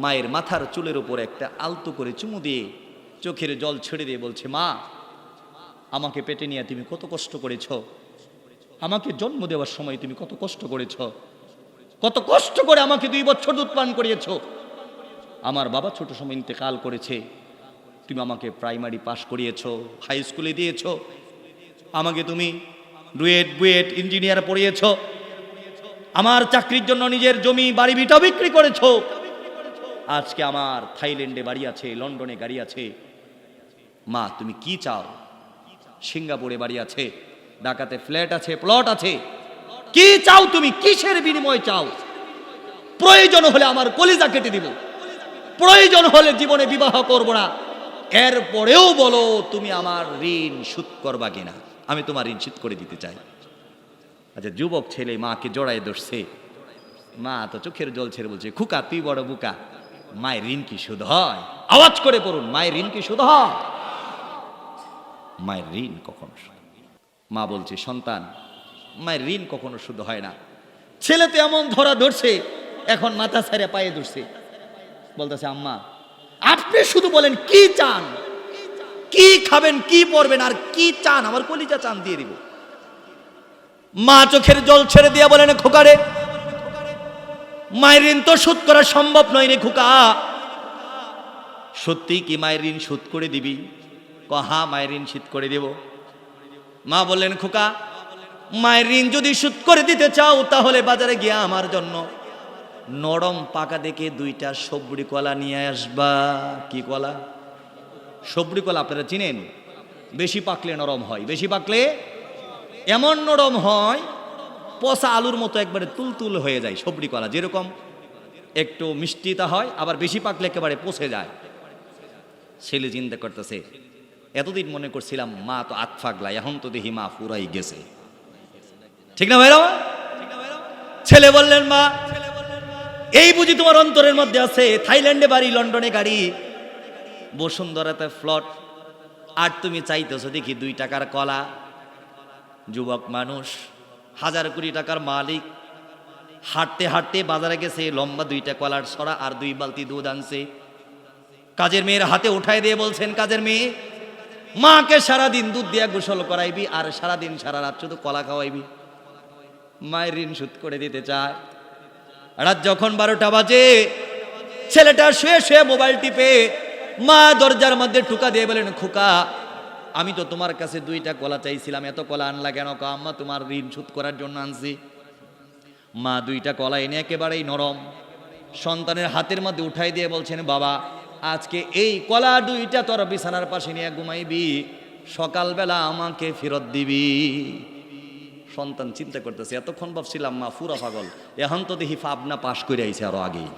মায়ের মাথার চুলের উপর একটা আলতো করে চুমু দিয়ে চোখের জল ছেড়ে দিয়ে বলছে, মা আমাকে পেটে নিয়ে তুমি কত কষ্ট করেছ, আমাকে জন্ম দেওয়ার সময় তুমি কত কষ্ট করেছ, কত কষ্ট করে আমাকে 2 বছর দুধ পান করিয়েছ। আমার বাবা ছোট সময় ইন্তেকাল করেছে, তুমি আমাকে প্রাইমারি পাস করিয়েছ, হাই স্কুলে দিয়েছ, আমাকে তুমি ডুয়েট বুয়েট ইঞ্জিনিয়ার পড়িয়েছ, আমার চাকরির জন্য নিজের জমি বাড়ি ভিটা বিক্রি করেছ। আজকে আমার থাইল্যান্ডে বাড়ি আছে, লন্ডনে গাড়ি আছে। মা তুমি কি চাও? সিঙ্গাপুরে বাড়ি আছে, ঢাকাতে ফ্ল্যাট আছে, প্লট আছে, কি চাও তুমি? কিসের বিনিময় চাও? প্রয়োজন হলে আমার কলিজা কেটে দিব, প্রয়োজন হলে জীবনে বিবাহ করব না, এরপরেও বলো তুমি আমার ঋণ শোধ করবা কিনা, আমি তোমার ঋণ শোধ করে দিতে চাই। আচ্ছা, যুবক ছেলে মাকে জড়ায় ধরছে, মা তো চোখের জল ছেড়ে বলছে, খুকা তুই বড় বুকা, মায়ের ঋণ কি শোধ হয়? আওয়াজ করে পড়ুন, মায়ের ঋণ কি শোধ হয়? মায়ের ঋণ কখনো শোধ? মা বলছে, সন্তান মায়ের ঋণ কখনো শোধ হয় না। ছেলে তো এমন ধরা ধরছে, এখন মাথা ছাড়া পায়ে ধরছে, বলতেছে, আম্মা আপনি শুধু বলেন কি চান, কি খাবেন, কি পরবেন, আর কি চান, আমার কলিজা চান দিয়ে দিব। মা চোখের জল ছেড়ে দিয়া বলেন, খোকা রে, মায়ের ঋণ তো শোধ করা সম্ভব নয় রে খোকা। সত্যি কি মায়ের ঋণ শোধ করে দিবি? হ্যাঁ মায়ের ঋণ শোধ করে দেব। মা বললেন, খোকা মায়ের ঋণ যদি শোধ করে দিতে চাও তাহলে বাজারে গিয়ে আমার জন্য নরম পাকা দেখে 2টা সবরি কলা নিয়ে আসবা। কি কলা? সবরি কলা আপনারা চিনেন? বেশি পাকলে নরম হয়, বেশি পাকলে এমন নরম হয় পচা আলুর মতো একবারে তুলতুল হয়ে যায়। সবরি কলা যেরকম একটু মিষ্টিতা হয়, আবার বেশি পাকলে একেবারে পচে যায়। ছেলে চিন্তা করতেছে, এতদিন মনে করছিলাম মা তো আতফাগলা, এখন তো দেখি মা ফুরাই গেছে। ঠিক না ভাইরা? ছেলে বললেন, মা এই বুঝি তোমার অন্তরের মধ্যে আছে, থাইল্যান্ডে বাড়ি, লন্ডনে গাড়ি, বসুন্ধরাতে ফ্লট, আর তুমি চাইতেছো দেখি 2 টাকার কলা। যুবক মানুষ, 1000 কোটি টাকার মালিক, হাঁটতে হাঁটতে বাজারে গেছে, লম্বা 2টা কলার ছড়া আর 2 বালতি দুধ আনছে। কাজের মেয়ের হাতে উঠায় দিয়ে বলছেন, কাজের মেয়ে, মাকে সারাদিন দুধ দিয়া গোসল করাইবি আর সারাদিন সারা রাত শুধু কলা খাওয়াইবি। মায়ের ঋণ শোধ করে দিতে চায়। রাত যখন 12টা বাজে, ছেলেটা শুয়ে শুয়ে মোবাইল টিপে, মা দরজার মধ্যে ঠুকা দিয়ে বলেন, খোকা আমি তো তোমার কাছে 2টা কলা চাইছিলাম, এত কলা আনলা কেন? আম্মা তোমার ঋণ শোধ করার জন্য আনছি। মা 2টা কলা এনে একেবারেই নরম সন্তানের হাতের মধ্যে উঠাই দিয়ে বলছেন, বাবা আজকে এই কলা 2টা তোর বিছানার পাশে নিয়ে ঘুমাইবি, সকালবেলা আমাকে ফেরত দিবি। সন্তান চিন্তা করতেছে, এতক্ষণ ভাবছিলাম মা পুরা পাগল, এখন তো দেখি পাবনা পাশ করে আইছে আরো আগেই।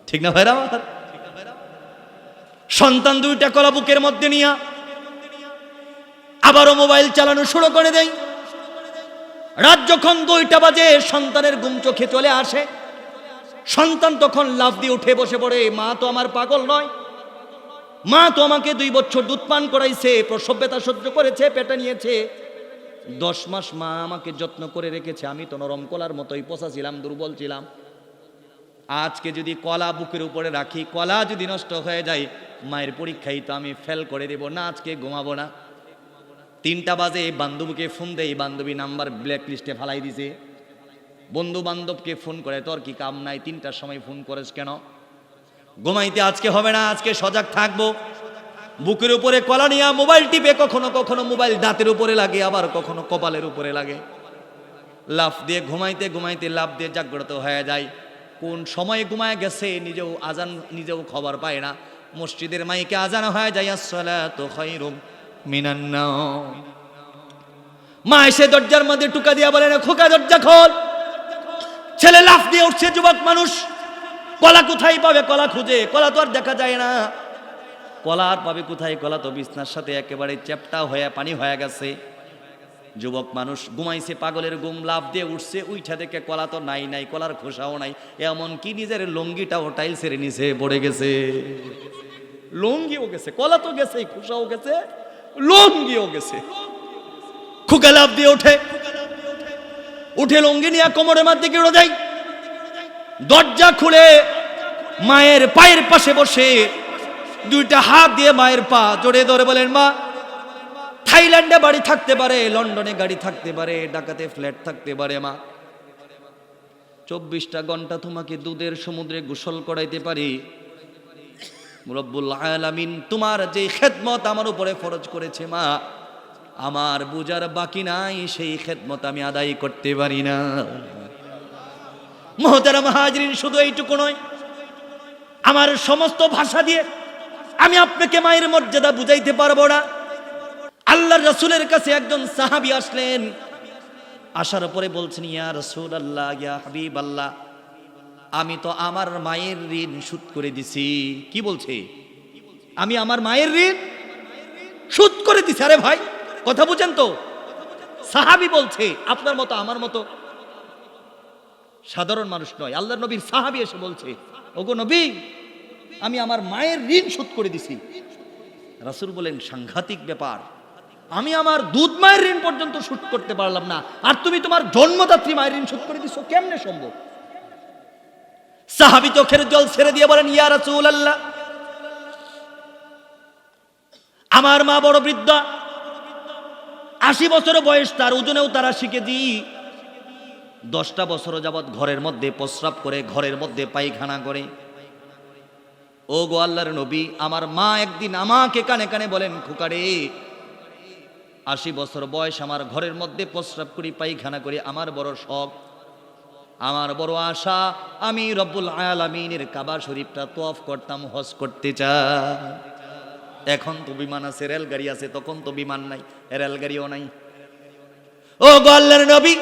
ঠিক না ভাইরা? সন্তান 2টা কলা বুকের মধ্যে নিয়ে আবারও মোবাইল চালানো শুরু করে দেয়। রাত যখন 2টা বাজে, সন্তানের ঘুম চোখে চলে আসে। সন্তান তখন লাফ দিয়ে উঠে বসে পড়ে, মা তো আমার পাগল নয়, মা তো আমাকে 2 বছর দুধ পান করাইছে, প্রসব ব্যথা সহ্য করেছে, পেটে নিয়েছে, 10 মাস মা আমাকে যত্ন করে রেখেছে, আমি তো নরম কলার মতোই পচা ছিলাম, দুর্বল ছিলাম। আজকে যদি কলা বুকের উপরে রাখি, কলা যদি নষ্ট হয়ে যায়, মায়ের পরীক্ষায় তো আমি ফেল করে দেব না, আজকে ঘুমাবো না। 3টা বাজে বান্ধবীকে ফোন দেয়, বান্ধবী নাম্বার ব্ল্যাক লিস্টে ফালাই দিছে। বন্ধু বান্ধবকে ফোন করে, তোর কি কাম নাই, 3টার সময় ফোন করেছ কেন? ঘুমাইতে আজকে হবে না, আজকে সজাগ থাকবো। বুকের উপরে কলা নিয়ে মোবাইল টিপে, কখনো কখনো মোবাইল দাঁতের উপরে লাগে, আবার কখনো কপালের উপরে লাগে। লাফ দিয়ে ঘুমাইতে ঘুমাইতে লাফ দিয়ে জাগ্রত হয়ে যায়। কোন সময় ঘুমায় গেছে নিজেও খবর পায় না। মসজিদের মাইকে আজান হয়ে যায়, আসসালাতু খায়রুম মিনান নাওম। মা এসে দরজার মধ্যে টুকা দিয়া বলে, না খোকা দরজা খোল। ছেলে লাফ দিয়ে উঠছে, যুবক মানুষ, কলা কোথায় পাবে? কলা খুঁজে, কলা তো আর দেখা যায় না। কলা আর পাবে কোথায়? কলা তো বিছনার সাথে একেবারে চ্যাপ্টা হয়ে পানি হয়ে গেছে। যুবক মানুষ ঘুমাইছে, পাগলের ঘুম, লাফ দিয়ে উঠছে, উইঠা থেকে কলা তো নাই, কলার খোসাও নাই, এমন কি নিজের লুঙ্গিটাও টাইলসের নিচে পড়ে গেছে। লুঙ্গিও গেছে, কলা তো গেছে, খোসাও গেছে, লুঙ্গিও গেছে। খোকা লাফ দিয়ে উঠে লুঙ্গি নিয়ে কোমরের মধ্যে গিয়ে দেয়। দরজা খুলে মায়ের পায়ের পাশে বসে দুইটা হাত দিয়ে মায়ের পা জড়িয়ে ধরে বলেন, মা, থাইল্যান্ডে বাড়ি থাকতে পারে, লন্ডনে গাড়ি থাকতে পারে, ঢাকাতে ফ্ল্যাট থাকতে পারে, মা 24টা ঘন্টা তোমাকে দুধের সমুদ্রে গোসল করাইতে পারি। রব্বুল আলামিন তোমার যে খেদমত আমার উপরে ফরজ করেছে, মা, আমার বুঝার বাকি নাই, সেই খেদমত আমি আদায় করতে পারি না। মুহতারাম হাজরিন, শুধু এইটুকু নয়, আমার সমস্ত ভাষা দিয়ে আমি আপনাকে মায়ের মর্যাদা বুঝাইতে পারবো না। আল্লাহর রাসূলের কাছে একজন সাহাবী আসলেন। আসার পরে বলছেন, ইয়া রাসূলুল্লাহ, ইয়া হাবিবাল্লাহ, আমি তো আমার মায়ের ঋণ শোধ করে দিছি। কি বলছে? আমি আমার মায়ের ঋণ শোধ করে দিছি। আরে ভাই, কথা বুঝেন তো? সাহাবী বলছে, আপনার মতো আমার মতো সাধারণ মানুষ নয়, আল্লাহর নবীর সাহাবী এসে বলছে, ওগো নবী, আমি আমার মায়ের ঋণ শোধ করে দিছি। রাসূল বলেন, সাংঘাতিক ব্যাপার, আমি আমার দুধ মায়ের ঋণ পর্যন্ত শোধ করতে পারলাম না, আর তুমি তোমার জন্মদাত্রী মায়ের ঋণ শোধ করে দিছো, কেমনে সম্ভব? সাহাবী চোখের জল ছেড়ে দিয়ে বলেন, ইয়া রাসূলুল্লাহ, আমার মা বড় বৃদ্ধা, 80 বছর বয়স, তার ওজনেও তার 80 কেজি। 10টা বছর যাবৎ ঘরের মধ্যে প্রস্রাব করে, ঘরের মধ্যে পায়খানা করে। ও গো আল্লাহর নবী, আমার মা একদিন আমাকে কানে কানে বলেন, খোকারে, 80 বছর বয়স, আমার ঘরের মধ্যে প্রস্রাব করি, পায়খানা করি, আমার বড় শখ, আমার বড় আশা, আমি রব্বুল আলামিনের কাবা শরীফটা তওয়াফ করতাম, হজ করতে চাই। এখন তো বিমান আছে, রেলগাড়ি আছে, তখন তো বিমান নাই, রেলগাড়িও নাই। ও গো আল্লাহর নবী,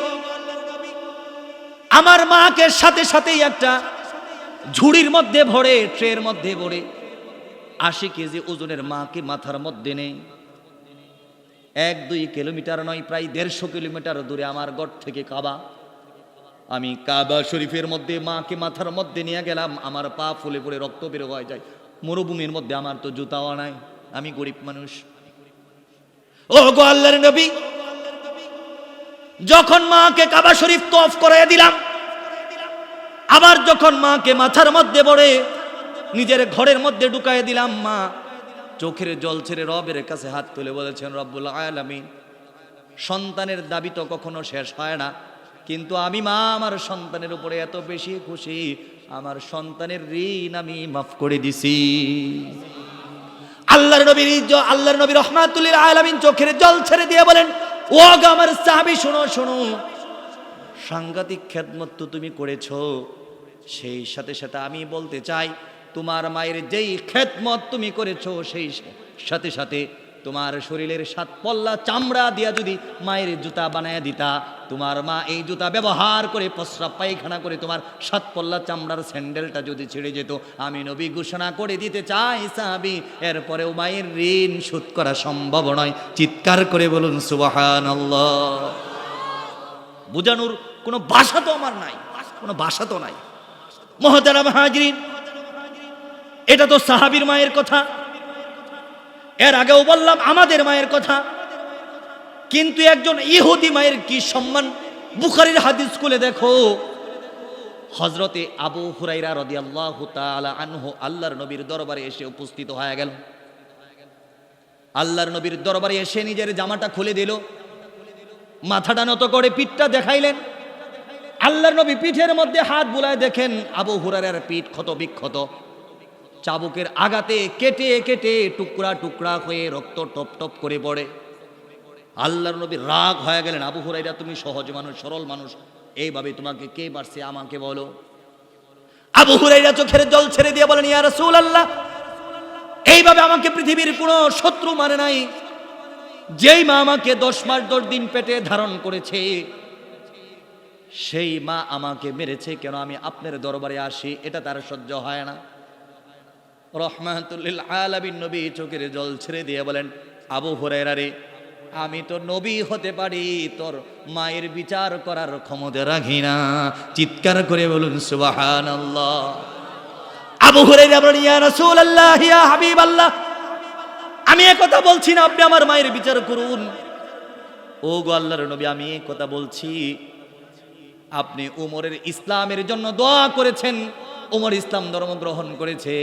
আমার মাকে সাথে সাথেই একটা ঝুড়ির মধ্যে ভরে, ট্রের মধ্যে ভরে 80 কেজি ওজনের মাকে মাথার মধ্যে নেই। 1-2 কিলোমিটার নয়, প্রায় 150 কিলোমিটার দূরে আমার ঘর থেকে কাবা। আমি কাবা শরীফের মধ্যে মাকে মাথার মধ্যে নিয়ে গেলাম, আমার পা ফুলে ফুলে রক্ত বের হয়ে যায়। মরুভূমির মধ্যে আমার তো জুতাও নাই, আমি গরিব মানুষ। ও গো আল্লাহর নবী, যখন মাকে কাবা শরীফ তওয়াফ করাইয়া দিলাম, আবার যখন মাকে মাথার মধ্যে ভরে নিজের ঘরের মধ্যে ঢুকাইয়া দিলাম, মা চোখের জল ছেড়ে রবের কাছে হাত তুলে বলেছেন, রব্বুল আলামিন, সন্তানের দাবি তো কখনো শেষ হয় না, কিন্তু আমি মা আমার সন্তানের উপরে এত বেশি খুশি, আমার সন্তানের ঋণ আমি মাফ করে দিছি। আল্লাহর নবী রাহমাতুল লিল আলামিন চোখের জল ছেড়ে দিয়ে বলেন, ও গো আমার সাহাবী, শোনো শোনো, সাংঘাতিক খেদমত তো তুমি করেছো, সেই সাথে সাথে আমি বলতে চাই, তোমার মায়ের যেই খেদমত তুমি করেছো, সেই সাথে সাথে তোমার শরীরের 7 পল্লা চামড়া দিয়া যদি মায়ের জুতা বানায় দিতা, তোমার মা এই জুতা ব্যবহার করে প্রস্রাব পায়খানা করে তোমার 7 পল্লা চামড়ার স্যান্ডেলটা যদি ছেড়ে যেত, আমি নবী ঘোষণা করে দিতে চাই, সাহাবী, এরপরেও মায়ের ঋণ শোধ করা সম্ভব নয়। চিৎকার করে বলুন সুবহানাল্লাহ। বুঝানোর কোনো ভাষা তো আমার নাই, কোনো ভাষা তো নাই। মুহতারাম হাজরিন, এটা তো সাহাবীর মায়ের কথা, এর আগেও বললাম আমাদের মায়ের কথা, কিন্তু একজন ইহুদি মায়ের কি সম্মান। বুখারীর হাদিস খুলে দেখো, হযরতে আবু হুরায়রা রাদিয়াল্লাহু তাআলা আনহু আল্লাহর নবীর দরবারে এসে উপস্থিত হয়ে গেল। আল্লাহর নবীর দরবারে এসে নিজের জামাটা খুলে দিল, মাথাটা নত করে পিঠটা দেখাইলেন। আল্লাহর নবী পিঠের মধ্যে হাত বুলায় দেখেন আবু হুরায়রার পিঠ ক্ষত বিক্ষত, চাবুকের আঘাতে কেটে কেটে টুকরা টুকরা হয়ে রক্ত টপ টপ করে পড়ে। আল্লাহর নবী রাগ হয়ে গেলেন, আবু হুরাইরা তুমি সহজ মানুষ, সরল মানুষ, এইভাবে তোমাকে কে মারছে আমাকে বলো। আবু হুরাইরা চোখের জল ছেড়ে দিয়ে বলেন, ইয়া রাসূলুল্লাহ, এইভাবে আমাকে পৃথিবীর কোনো শত্রু মারে নাই। যেই মা আমাকে 10 মাস 10 দিন পেটে ধারণ করেছে, সেই মা আমাকে মেরেছে, কেন আমি আপনার দরবারে আসি এটা তার সহ্য হয় না। রহমাতুল লিল আলামিন নবী চোখের জল ছেড়ে দিয়ে বলেন, আবু হুরায়রা রে, আমি তো নবী হতে পারি, তোর মায়ের বিচার করার ক্ষমতা রাখি না। চিৎকার করে বলুন সুবহানাল্লাহ। আবু হুরায়রা বলেন, ইয়া রাসূলুল্লাহ, ইয়া হাবিবাল্লাহ, আমি এই কথা বলছি না আপনি আমার মায়ের বিচার করুন। ও গো আল্লাহর নবী, আমি এই কথা বলছি, আপনি উমরের ইসলামের জন্য দোয়া করেছেন, উমর ইসলাম ধর্ম গ্রহণ করেছে,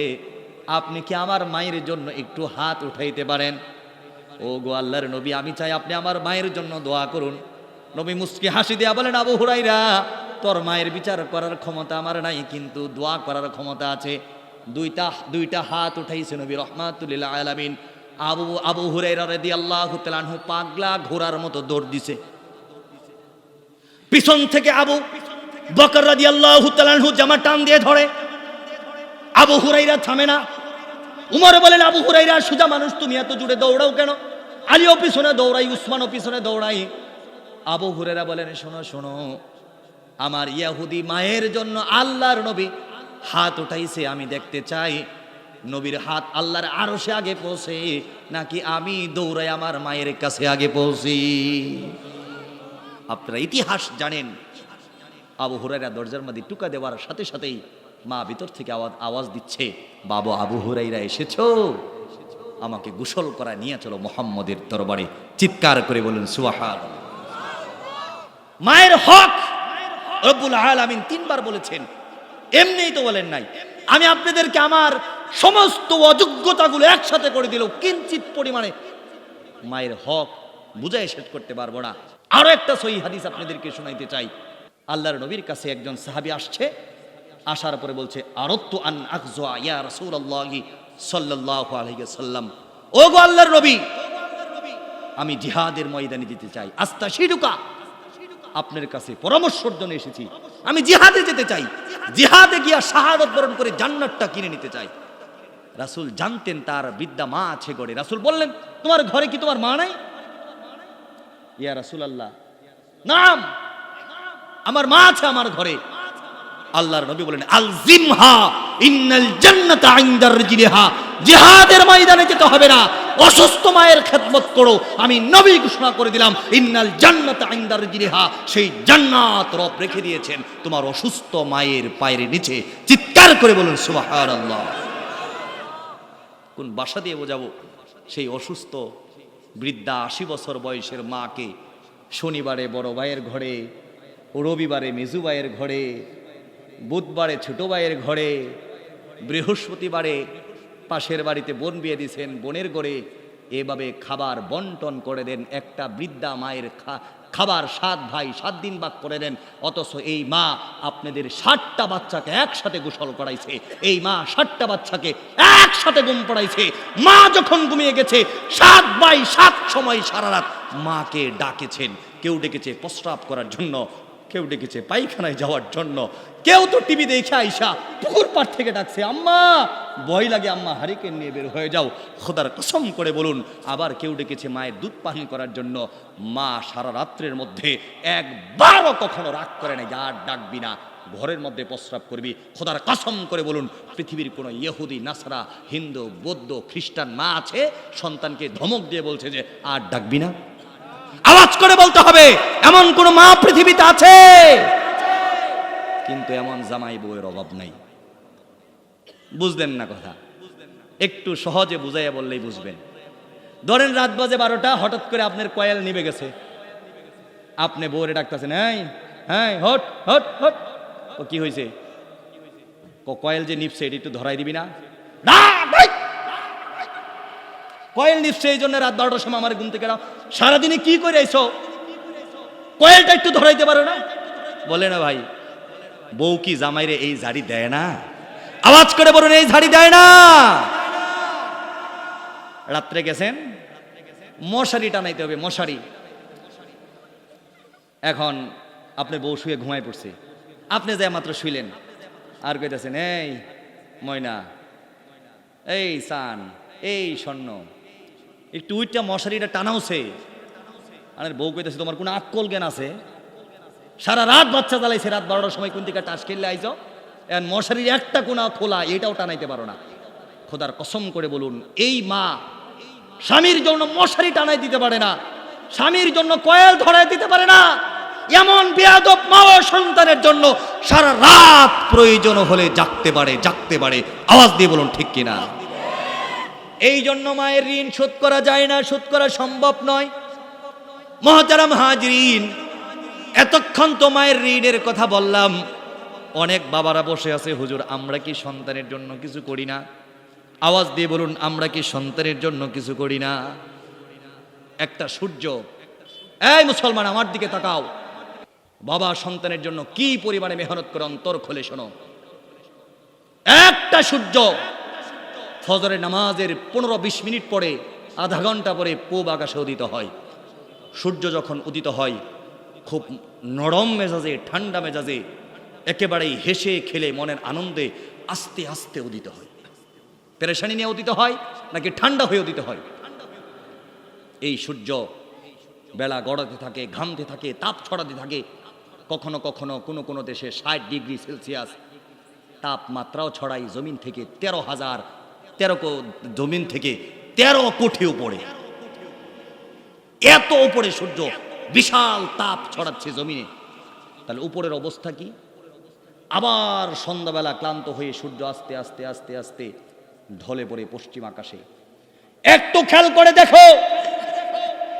আপনি কি আমার মায়ের জন্য একটু হাত উঠাইতে পারেন? ও গো আল্লাহর নবী, আমি চাই আপনি আমার মায়ের জন্য দোয়া করুন। নবী মুস্কি হাসি দিয়া বলেন, আবু হুরায়রা, তোর মায়ের বিচার করার ক্ষমতা আমার নাই, কিন্তু দোয়া করার ক্ষমতা আছে। দুইটা হাত উঠাইছে নবী রহমাতুল লিল আলামিন। আবু হুরায়রা রাদিয়াল্লাহু তাআলা আনহু পাগলা ঘোড়ার মতো দৌড় দিছে। পিছন থেকে আবু বকর রাদিয়াল্লাহু তাআলা আনহু জামা টান দিয়ে ধরে। আবু হুরায়রা থামে না। উমর বলেন, আবু হুরায়রা সুজা মানুষ, তুমি এত জোরে দৌড়াও কেন? আলীও পিছনে দৌড়াই, উসমানও পিছনে দৌড়াই। আবু হুরায়রা বলেন, শোনো শোনো, আমার ইহুদি মায়ের জন্য আল্লাহর নবী হাত উঠাইছে, আমি দেখতে চাই নবীর হাত আল্লাহর আরশে আগে পৌঁছে নাকি আমি দৌড়াই আমার মায়ের কাছে আগে পৌঁছি। আপনারা ইতিহাস জানেন, আবু হুরায়রা দরজার মধ্যে টুকা দেওয়ার সাথে সাথেই মা ভিতর থেকে আওয়াজ দিচ্ছে, বাবা আবু হুরায়রা এসেছো, আমাকে গোসল করা নিয়ে চলো মুহাম্মদের দরবারে। চিৎকার করে বলুন সুবহানাল্লাহ। মায়ের হক রব্বুল আলামিন 3 বার বলেছেন, এমনিই তো বলেন নাই। আমি আপনাদেরকে আমার সমস্ত অযোগ্যতাগুলো একসাথে করে দিল, কিঞ্চিত পরিমাণে মায়ের হক বুঝাই শেষ করতে পারবো না। আরো একটা সহিহ হাদিস আপনাদেরকে শোনাইতে চাই। আল্লাহর নবীর কাছে একজন সাহাবী আসছে, আসার পরে বলছে, আরাদতু আন আখযা ইয়া রাসূলুল্লাহি সাল্লাল্লাহু আলাইহি ওয়াসাল্লাম, ও গো আল্লাহর নবী, আমি জিহাদের ময়দানে যেতে চাই। আস্তাশিরুকা, আপনার কাছে পরামর্শের জন্য এসেছি, আমি জিহাদে যেতে চাই, জিহাদে গিয়া শাহাদাত বরণ করে জান্নাতটা কিনে নিতে চাই। রাসূল জানতেন তার বৃদ্ধা মা আছে ঘরে। রাসূল বললেন, তোমার ঘরে কি তোমার মা নাই? ইয়া রাসূলুল্লাহ, নাম, আমার মা আছে আমার ঘরে। আল্লাহর নবী বলেন, আলজিমহা ইন্নাল জান্নাতা ইনদার রিজলিহা, জিহাদের ময়দানে যেতে হবে না, অসুস্থ মায়ের খেদমত করো। আমি নবী ঘোষণা করে দিলাম, ইন্নাল জান্নাতা ইনদার রিজলিহা, সেই জান্নাত রব রেখে দিয়েছেন তোমার অসুস্থ মায়ের পায়ের নিচে। চিৎকার করে বলুন সুবহানাল্লাহ। কোন ভাষা দিয়ে বোঝাবো সেই অসুস্থ বৃদ্ধা 80 বছর বয়সের মাকে শনিবারে বড় ভাইয়ের ঘরে, রবিবারে মেজু ভাইয়ের ঘরে, বুধবারে ছোট ভাইয়ের ঘরে, বৃহস্পতিবারে পাশের বাড়িতে বোন বিয়ে দিয়েছেন বোনের ঘরে, এভাবে খাবার বন্টন করে দেন। একটা বৃদ্ধা মায়ের খাবার 7 ভাই 7 দিন ভাগ করে দেন। অথচ এই মা আপনাদের 60টা বাচ্চাকে একসাথে গোসল করাইছে, এই মা 60টা বাচ্চাকে একসাথে ঘুম পড়াইছে। মা যখন ঘুমিয়ে গেছে 7 ভাই 7 সময় সারা রাত মাকে ডাকেছেন। কেউ ডেকেছে প্রস্রাব করার জন্য, কেউ ডেকেছে পায়খানায় যাওয়ার জন্য, কেউ তো টিভি দেখে আইসা পুকুর পাড় থেকে ডাকছে, আম্মা ভয় লাগে আম্মা হারিকেন নিয়ে বের হয়ে যাও। খোদার কসম করে বলুন, আবার কেউ ডেকেছে মায়ের দুধ পান করার জন্য। মা সারা রাত্রের মধ্যে একবারও কখনো রাগ করে নাই, আর ডাকবি না, ঘরের মধ্যে প্রস্রাব করবি। খোদার কসম করে বলুন, পৃথিবীর কোনো ইহুদি, নাসরা, হিন্দু, বৌদ্ধ, খ্রিস্টান মা আছে সন্তানকে ধমক দিয়ে বলছে যে আর ডাকবি না? আওয়াজ করে বলতে হবে, এমন কোন মা পৃথিবীতে আছে? কিন্তু এমন জামাই বউয়ের অভাব নাই। বুঝলেন না কথা? একটু সহজে বুঝাইয়া বললেই বুঝবেন। ধরেন রাত বাজে 12টা, হঠাৎ করে আপনার কয়েল নিভে গেছে, আপনি বউরে ডাকতেছেন, হ্যাঁ হট হট হট, ও কি হয়েছে? কয়েল যে নিভছে এটা একটু ধরাই দিবি না? কয়েল নিভছে এই জন্য রাত 12টার সময় আমার ঘুম থেকে সারাদিনে কি করে আইছো, কয়েলটা একটু ধরাইতে পারো না? বলে না ভাই, বউ কি জামাইরে এই ঝাড়ি দেয় না? আওয়াজ করে বলুন, এই ঝাড়ি দেয় না? রাত্রে গেছেন, মশারি টানাইতে হবে, মশারি এখন আপনার বউ শুয়ে ঘুমায় পড়ছে, আপনি যায় মাত্র শুইলেন, আর কইতেছেন এই ময়না, এই সান, এই স্বর্ণ, একটু উইটটা মশারিটা টানাওছে। আর বউ কইতেছে তোমার কোনো আক্কল জ্ঞান আছে? সারা রাত বাচ্চা জ্বালাইছে, রাত 12টার সময় কোন দিকে টাস খেললে আইছো, এখন মশারির একটা কোনা খোলা, এটাও টানাইতে পারো না। খোদার কসম করে বলুন, এই মা স্বামীর জন্য মশারি টানাই দিতে পারে না, স্বামীর জন্য কয়েল ধরাই দিতে পারে না, এমন বেয়াদব মা ও সন্তানের জন্য সারা রাত প্রয়োজন হলে জাগতে পারে। আওয়াজ দিয়ে বলুন ঠিক কিনা? এই জন্য মায়ের ঋণ শোধ করা যায় না, শোধ করা সম্ভব নয়। মুহতারাম হাজরিন, এতক্ষণ তো মায়ের ঋণের কথা বললাম। অনেক বাবারা বসে আছে, হুজুর আমরা কি সন্তানের জন্য কিছু করি না? আওয়াজ দিয়ে বলুন, আমরা কি সন্তানের জন্য কিছু করি না? একটা সূর্য, এই মুসলমান আমার দিকে তাকাও, বাবা সন্তানের জন্য কি পরিমাণে মেহনত করে, অন্তর খোলে শোনো। একটা সূর্য ফজরের নামাজের 15-20 মিনিট পরে, আধা ঘন্টা পরে পূব আকাশে উদিত হয়। সূর্য যখন উদিত হয় খুব নরম মেজাজে, ঠান্ডা মেজাজে, একেবারেই হেসে খেলে মনের আনন্দে আস্তে আস্তে উদিত হয়। পেরেশানি নিয়ে উদিত হয় নাকি ঠান্ডা হয়ে উদিত হয়? এই সূর্য বেলা গড়াতে থাকে, ঘামতে থাকে, তাপ ছড়াতে থাকে। কখনো কখনো কোনো কোনো দেশে 60 ডিগ্রি সেলসিয়াস তাপমাত্রাও ছড়াই জমিন থেকে 13,000 জমিন থেকে 13 কোটি উপরে, এত উপরে সূর্য বিশাল তাপ ছড়াচ্ছে জমিনে। তাহলে উপরের অবস্থা কি? আবার সন্ধ্যাবেলা ক্লান্ত হয়ে সূর্য আস্তে আস্তে আস্তে আস্তে ঢলে পড়ে পশ্চিম আকাশে। একটু খেয়াল করে দেখো,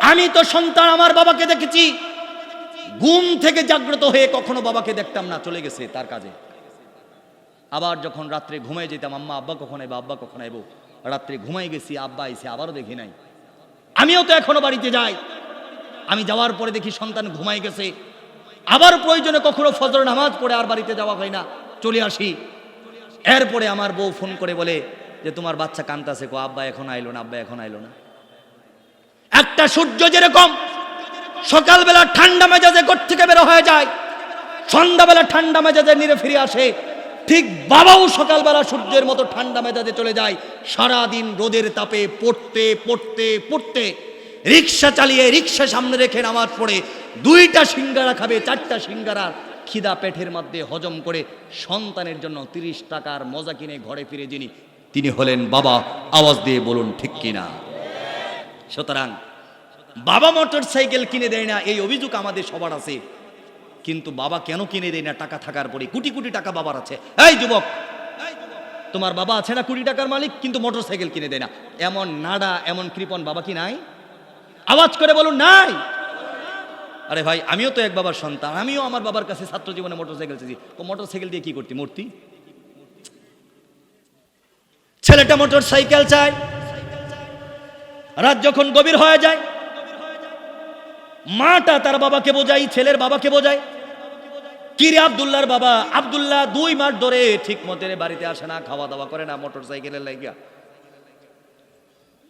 আমি তো সন্তান আমার বাবাকে দেখেছি, ঘুম থেকে জাগ্রত হয়ে কখনো বাবাকে দেখতাম না, চলে গেছে তার কাজে। আবার যখন রাত্রে ঘুমাই যেতাম, আম্মা আব্বা কখন আইবো, আব্বা কখন আইবো, রাত্রে ঘুমাই গেছি, আব্বা আইছে, আবারও দেখি নাই। আমিও তো এখনো বাড়িতে যাই, আমি যাওয়ার পরে দেখি সন্তান ঘুমাই গেছে, আবার প্রয়োজনে কখনো ফজর নামাজ পড়ে আর বাড়িতে যাওয়া হয় না, চলে আসি। এরপরে আমার বউ ফোন করে বলে যে তোমার বাচ্চা কাঁদতাছে, কো আব্বা এখন আইলো না, আব্বা এখন আইলো না। একটা সূর্য যেরকম সকালবেলা ঠান্ডা মেজাজে ঘর থেকে বের হয়ে যায়, সন্ধ্যাবেলা ঠান্ডা মেজাজে নিরে ফিরে আসে, ঠিক বাবাও সকালবেলা সূর্যের মতো ঠান্ডা মেজাজে চলে যায়। সারাদিন রোদের তাপে পড়তে পড়তে পড়তে, রিক্সা চালিয়ে রিক্সা সামনে রেখে নামাজ পড়ে 2টা সিঙ্গারা খাবে, 4টা সিঙ্গারা খিদা পেটের মধ্যে হজম করে সন্তানের জন্য 30 টাকার মজা কিনে ঘরে ফিরে তিনি হলেন বাবা। আওয়াজ দিয়ে বলুন ঠিক কিনা? সুতরাং বাবা মোটর সাইকেল কিনে দেয় না এই অভিযোগ আমাদের সবার আছে, কিন্তু বাবা কেন কিনে দেয় না? টাকা থাকার পরে, কোটি কোটি টাকা বাবার আছে। এই যুবক, তোমার বাবা আছে না কোটি টাকার মালিক, কিন্তু মোটর সাইকেল কিনে দেয় না? এমন নাডা, এমন কৃপণ বাবা কি নাই? আওয়াজ করে বলুন নাই? আরে ভাই, আমিও তো এক বাবার সন্তান, আমিও আমার বাবার কাছে ছাত্র জীবনে মোটর সাইকেল চেয়েছি। ও মোটর সাইকেল দিয়ে কি করতি? মূর্তি। ছেলেটা মোটর সাইকেল চায়, রাত যখন গভীর হয়ে যায়, মাটা তার বাবাকে বোঝাই, ছেলের বাবাকে বোঝায়, কিরে আব্দুল্লাহর বাবা, আব্দুল্লাহ 2 মাস ধরে ঠিক মতো বাড়িতে আসে না, খাওয়া দাওয়া করে না, মোটর সাইকেলের লাগিয়া।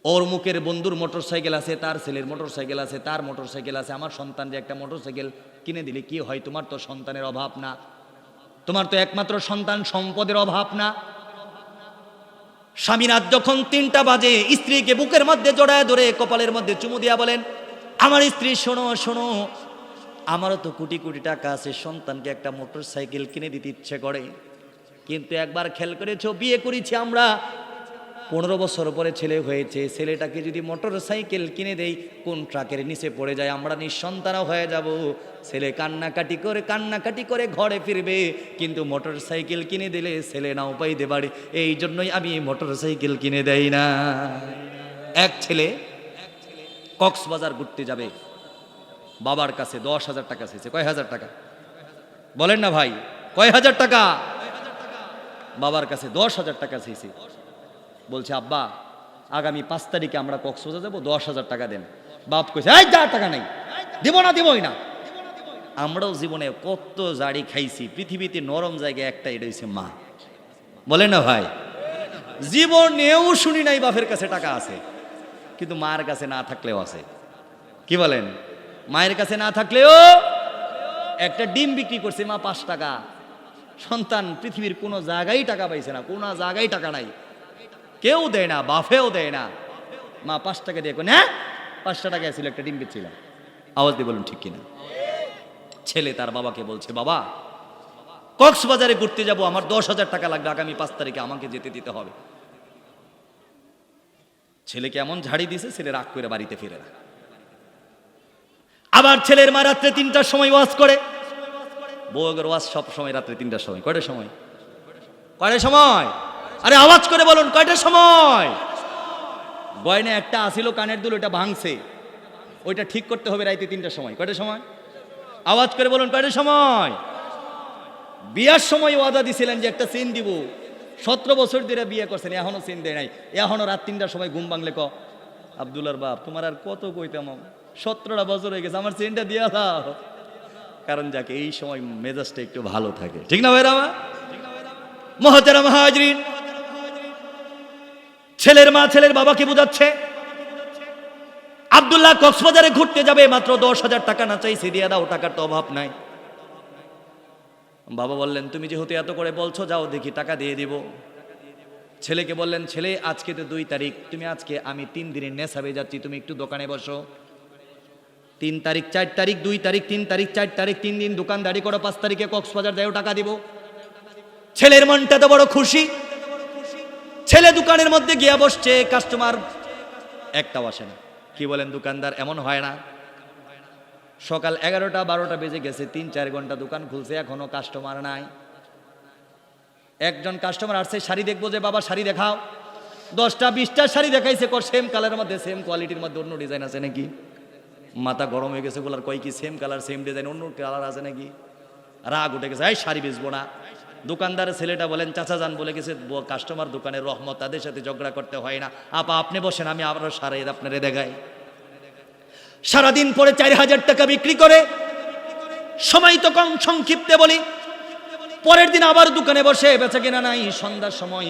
ওর মুখের বন্ধুর মোটর সাইকেল আছে, তার ছেলের মোটর সাইকেল আছে, তার মোটর সাইকেল আছে। আমার সন্তান যে একটা মোটর সাইকেল কিনে দিলে কি হয়? তোমার তো সন্তানের অভাব না, তোমার তো একমাত্র সন্তান, সম্পদের অভাব না। স্বামী রাত যখন 3টা বাজে স্ত্রীকে বুকের মধ্যে জড়ায় ধরে কপালের মধ্যে চুমু দিয়া বলেন, আমার স্ত্রী শোনো শোনো, আমারও তো কোটি কোটি টাকা আছে, সন্তানকে একটা মোটর সাইকেল কিনে দিতে ইচ্ছে করে, কিন্তু একবার খেয়াল করেছো, বিয়ে করেছি আমরা, 15 বছর পরে ছেলে হয়েছে, ছেলেটাকে যদি মোটর সাইকেল কিনে দেই, কোন ট্রাকের নিচে পড়ে যায়, আমরা নিঃসন্তান হয়ে যাব। ছেলে কান্নাকাটি করে ঘরে ফিরবে, কিন্তু মোটর সাইকেল কিনে দিলে ছেলে নাও পাইতে পারে। এই জন্যই আমি মোটর সাইকেল কিনে দেই না। এক ছেলে কক্সবাজার ঘুরতে যাবে, বাবার কাছে 10,000 টাকা চেয়েছে। কয় হাজার টাকা বলেন না ভাই? কয় হাজার টাকা? বাবার কাছে 10,000 টাকা চেয়েছে। বলছে আব্বা, আগামী 5 তারিখে আমরা কক্সবাজার যাবো, 10,000 টাকা দেন। বাপ কইছে এই যা, টাকা নাই, দিবই না। আমরাও জীবনে কত জাড়ি খাইছি, পৃথিবীতে নরম জায়গায় একটা, এটা হইছে মা। বলে না ভাই? জীবনেও শুনি নাই বাপের কাছে টাকা আছে, কিন্তু মার কাছে না থাকলেও আছে। কি বলেন? মায়ের কাছে না থাকলেও একটা ডিম বিক্রি করছে মা 5 টাকা। সন্তান পৃথিবীর কোনো জায়গায় টাকা পাইছে না, কোনো জায়গায় টাকা নাই, কেউ দেয় না, বাফেও দেয় না। মা 5 টাকা দিয়ে হ্যাঁ 5টা টাকা ছিল, একটা ডিম বেচছিলাম। আওয়াজ দিয়ে বলুন ঠিক কিনা? ছেলে তার বাবাকে বলছে, বাবা কক্সবাজারে ঘুরতে যাব, আমার 10,000 টাকা লাগবে, আগামী 5 তারিখে আমাকে যেতে দিতে হবে। ছেলেকে এমন ঝাড়ি দিছে, ছেলে রাগ করে বাড়িতে ফিরে না। আবার ছেলের মা রাত্রে 3টার সময় ওয়াজ করে। বউয়ের ওয়াজ সব সময় রাত্রে 3টার সময়। কয়টার সময়? কয়টার সময়? আরে আওয়াজ করে বলুন কয়টার সময়? গয়না একটা আসিল কানের দুল, ওটা ভাঙছে, ওইটা ঠিক করতে হবে রাইতে 3টার সময়। কয়টার সময়? আওয়াজ করে বলুন কয়টার সময়? বিয়ার সময় ওয়াদা দিছিলেন যে একটা চেন দিব, 17 বছর ধরে বিয়ে করছেন, এখনো চেন দেয় নাই, এখনো রাত 3টার সময় ঘুম ভাঙলে ক আব্দুল্লার বাপ তোমার আর কত কইতাম, 17টা বছর হয়ে গেছে, আমার চেনটা দিয়া দাও। কারণ যাকে এই সময় মেজাজটা একটু ভালো থাকে, ঠিক না ভাইরা? মুহতারাম হাজরিন, ছেলের মা ছেলের বাবাকে বোঝাচ্ছে আব্দুল্লাহ কক্সবাজারে ঘুরতে যাবে, মাত্র 10,000 টাকা না চাইছে, দিয়ে দাও, টাকার তো অভাব নাই। বাবা বললেন তুমি যেহেতু এত করে বলছো, যাও দেখি টাকা দিয়ে দিব। ছেলেকে বললেন, ছেলে আজকে তো 2 তারিখ, তুমি আজকে আমি 3 দিনের নেশাবে যাচ্ছি, তুমি একটু দোকানে বসো। 3 তারিখ 4 তারিখ 2 তারিখ 3 তারিখ 4 তারিখ 3 দিন দোকানদারি করো, 5 তারিখে কক্সবাজার যাও, টাকা দিব। ছেলের মনটা তো বড় খুশি। ছেলে দোকানের মধ্যে গিয়া বসছে, কাস্টমার একটাও আসে না। কি বলেন দোকানদার? এমন হয় না? সকাল 11টা 12টা বেজে গেছে, 3-4 ঘন্টা দোকান খুলছে, এখনো কাস্টমার নাই। একজন কাস্টমার আসছে, শাড়ি দেখবো, যে বাবা শাড়ি দেখাও। 10টা 20টা শাড়ি দেখাইছে, সেম কালারের মধ্যে, সেম কোয়ালিটির মধ্যে, অন্য ডিজাইন আছে নাকি? মাথা গরম হয়ে গেছে, বলার কয় কি সেম কালার সেম ডিজাইন, অন্য কালার আছে নাকি? রাগ উঠে গেছে, এই শাড়ি বেচবো না। দোকানদারের ছেলেটা বলেন, চাচা যান বলে গেছে, কাস্টমার দোকানের রহমত, তাদের সাথে ঝগড়া করতে হয় না, আপা আপনি বসেন, আমি আবারও সারা আপনারে দেখাই। সারাদিন পরে 4,000 টাকা বিক্রি করে, সময় তো কম, সংক্ষিপ্তে বলি, পরের দিন আবার দোকানে বসে বেচা কেনা নাই। সন্ধ্যার সময়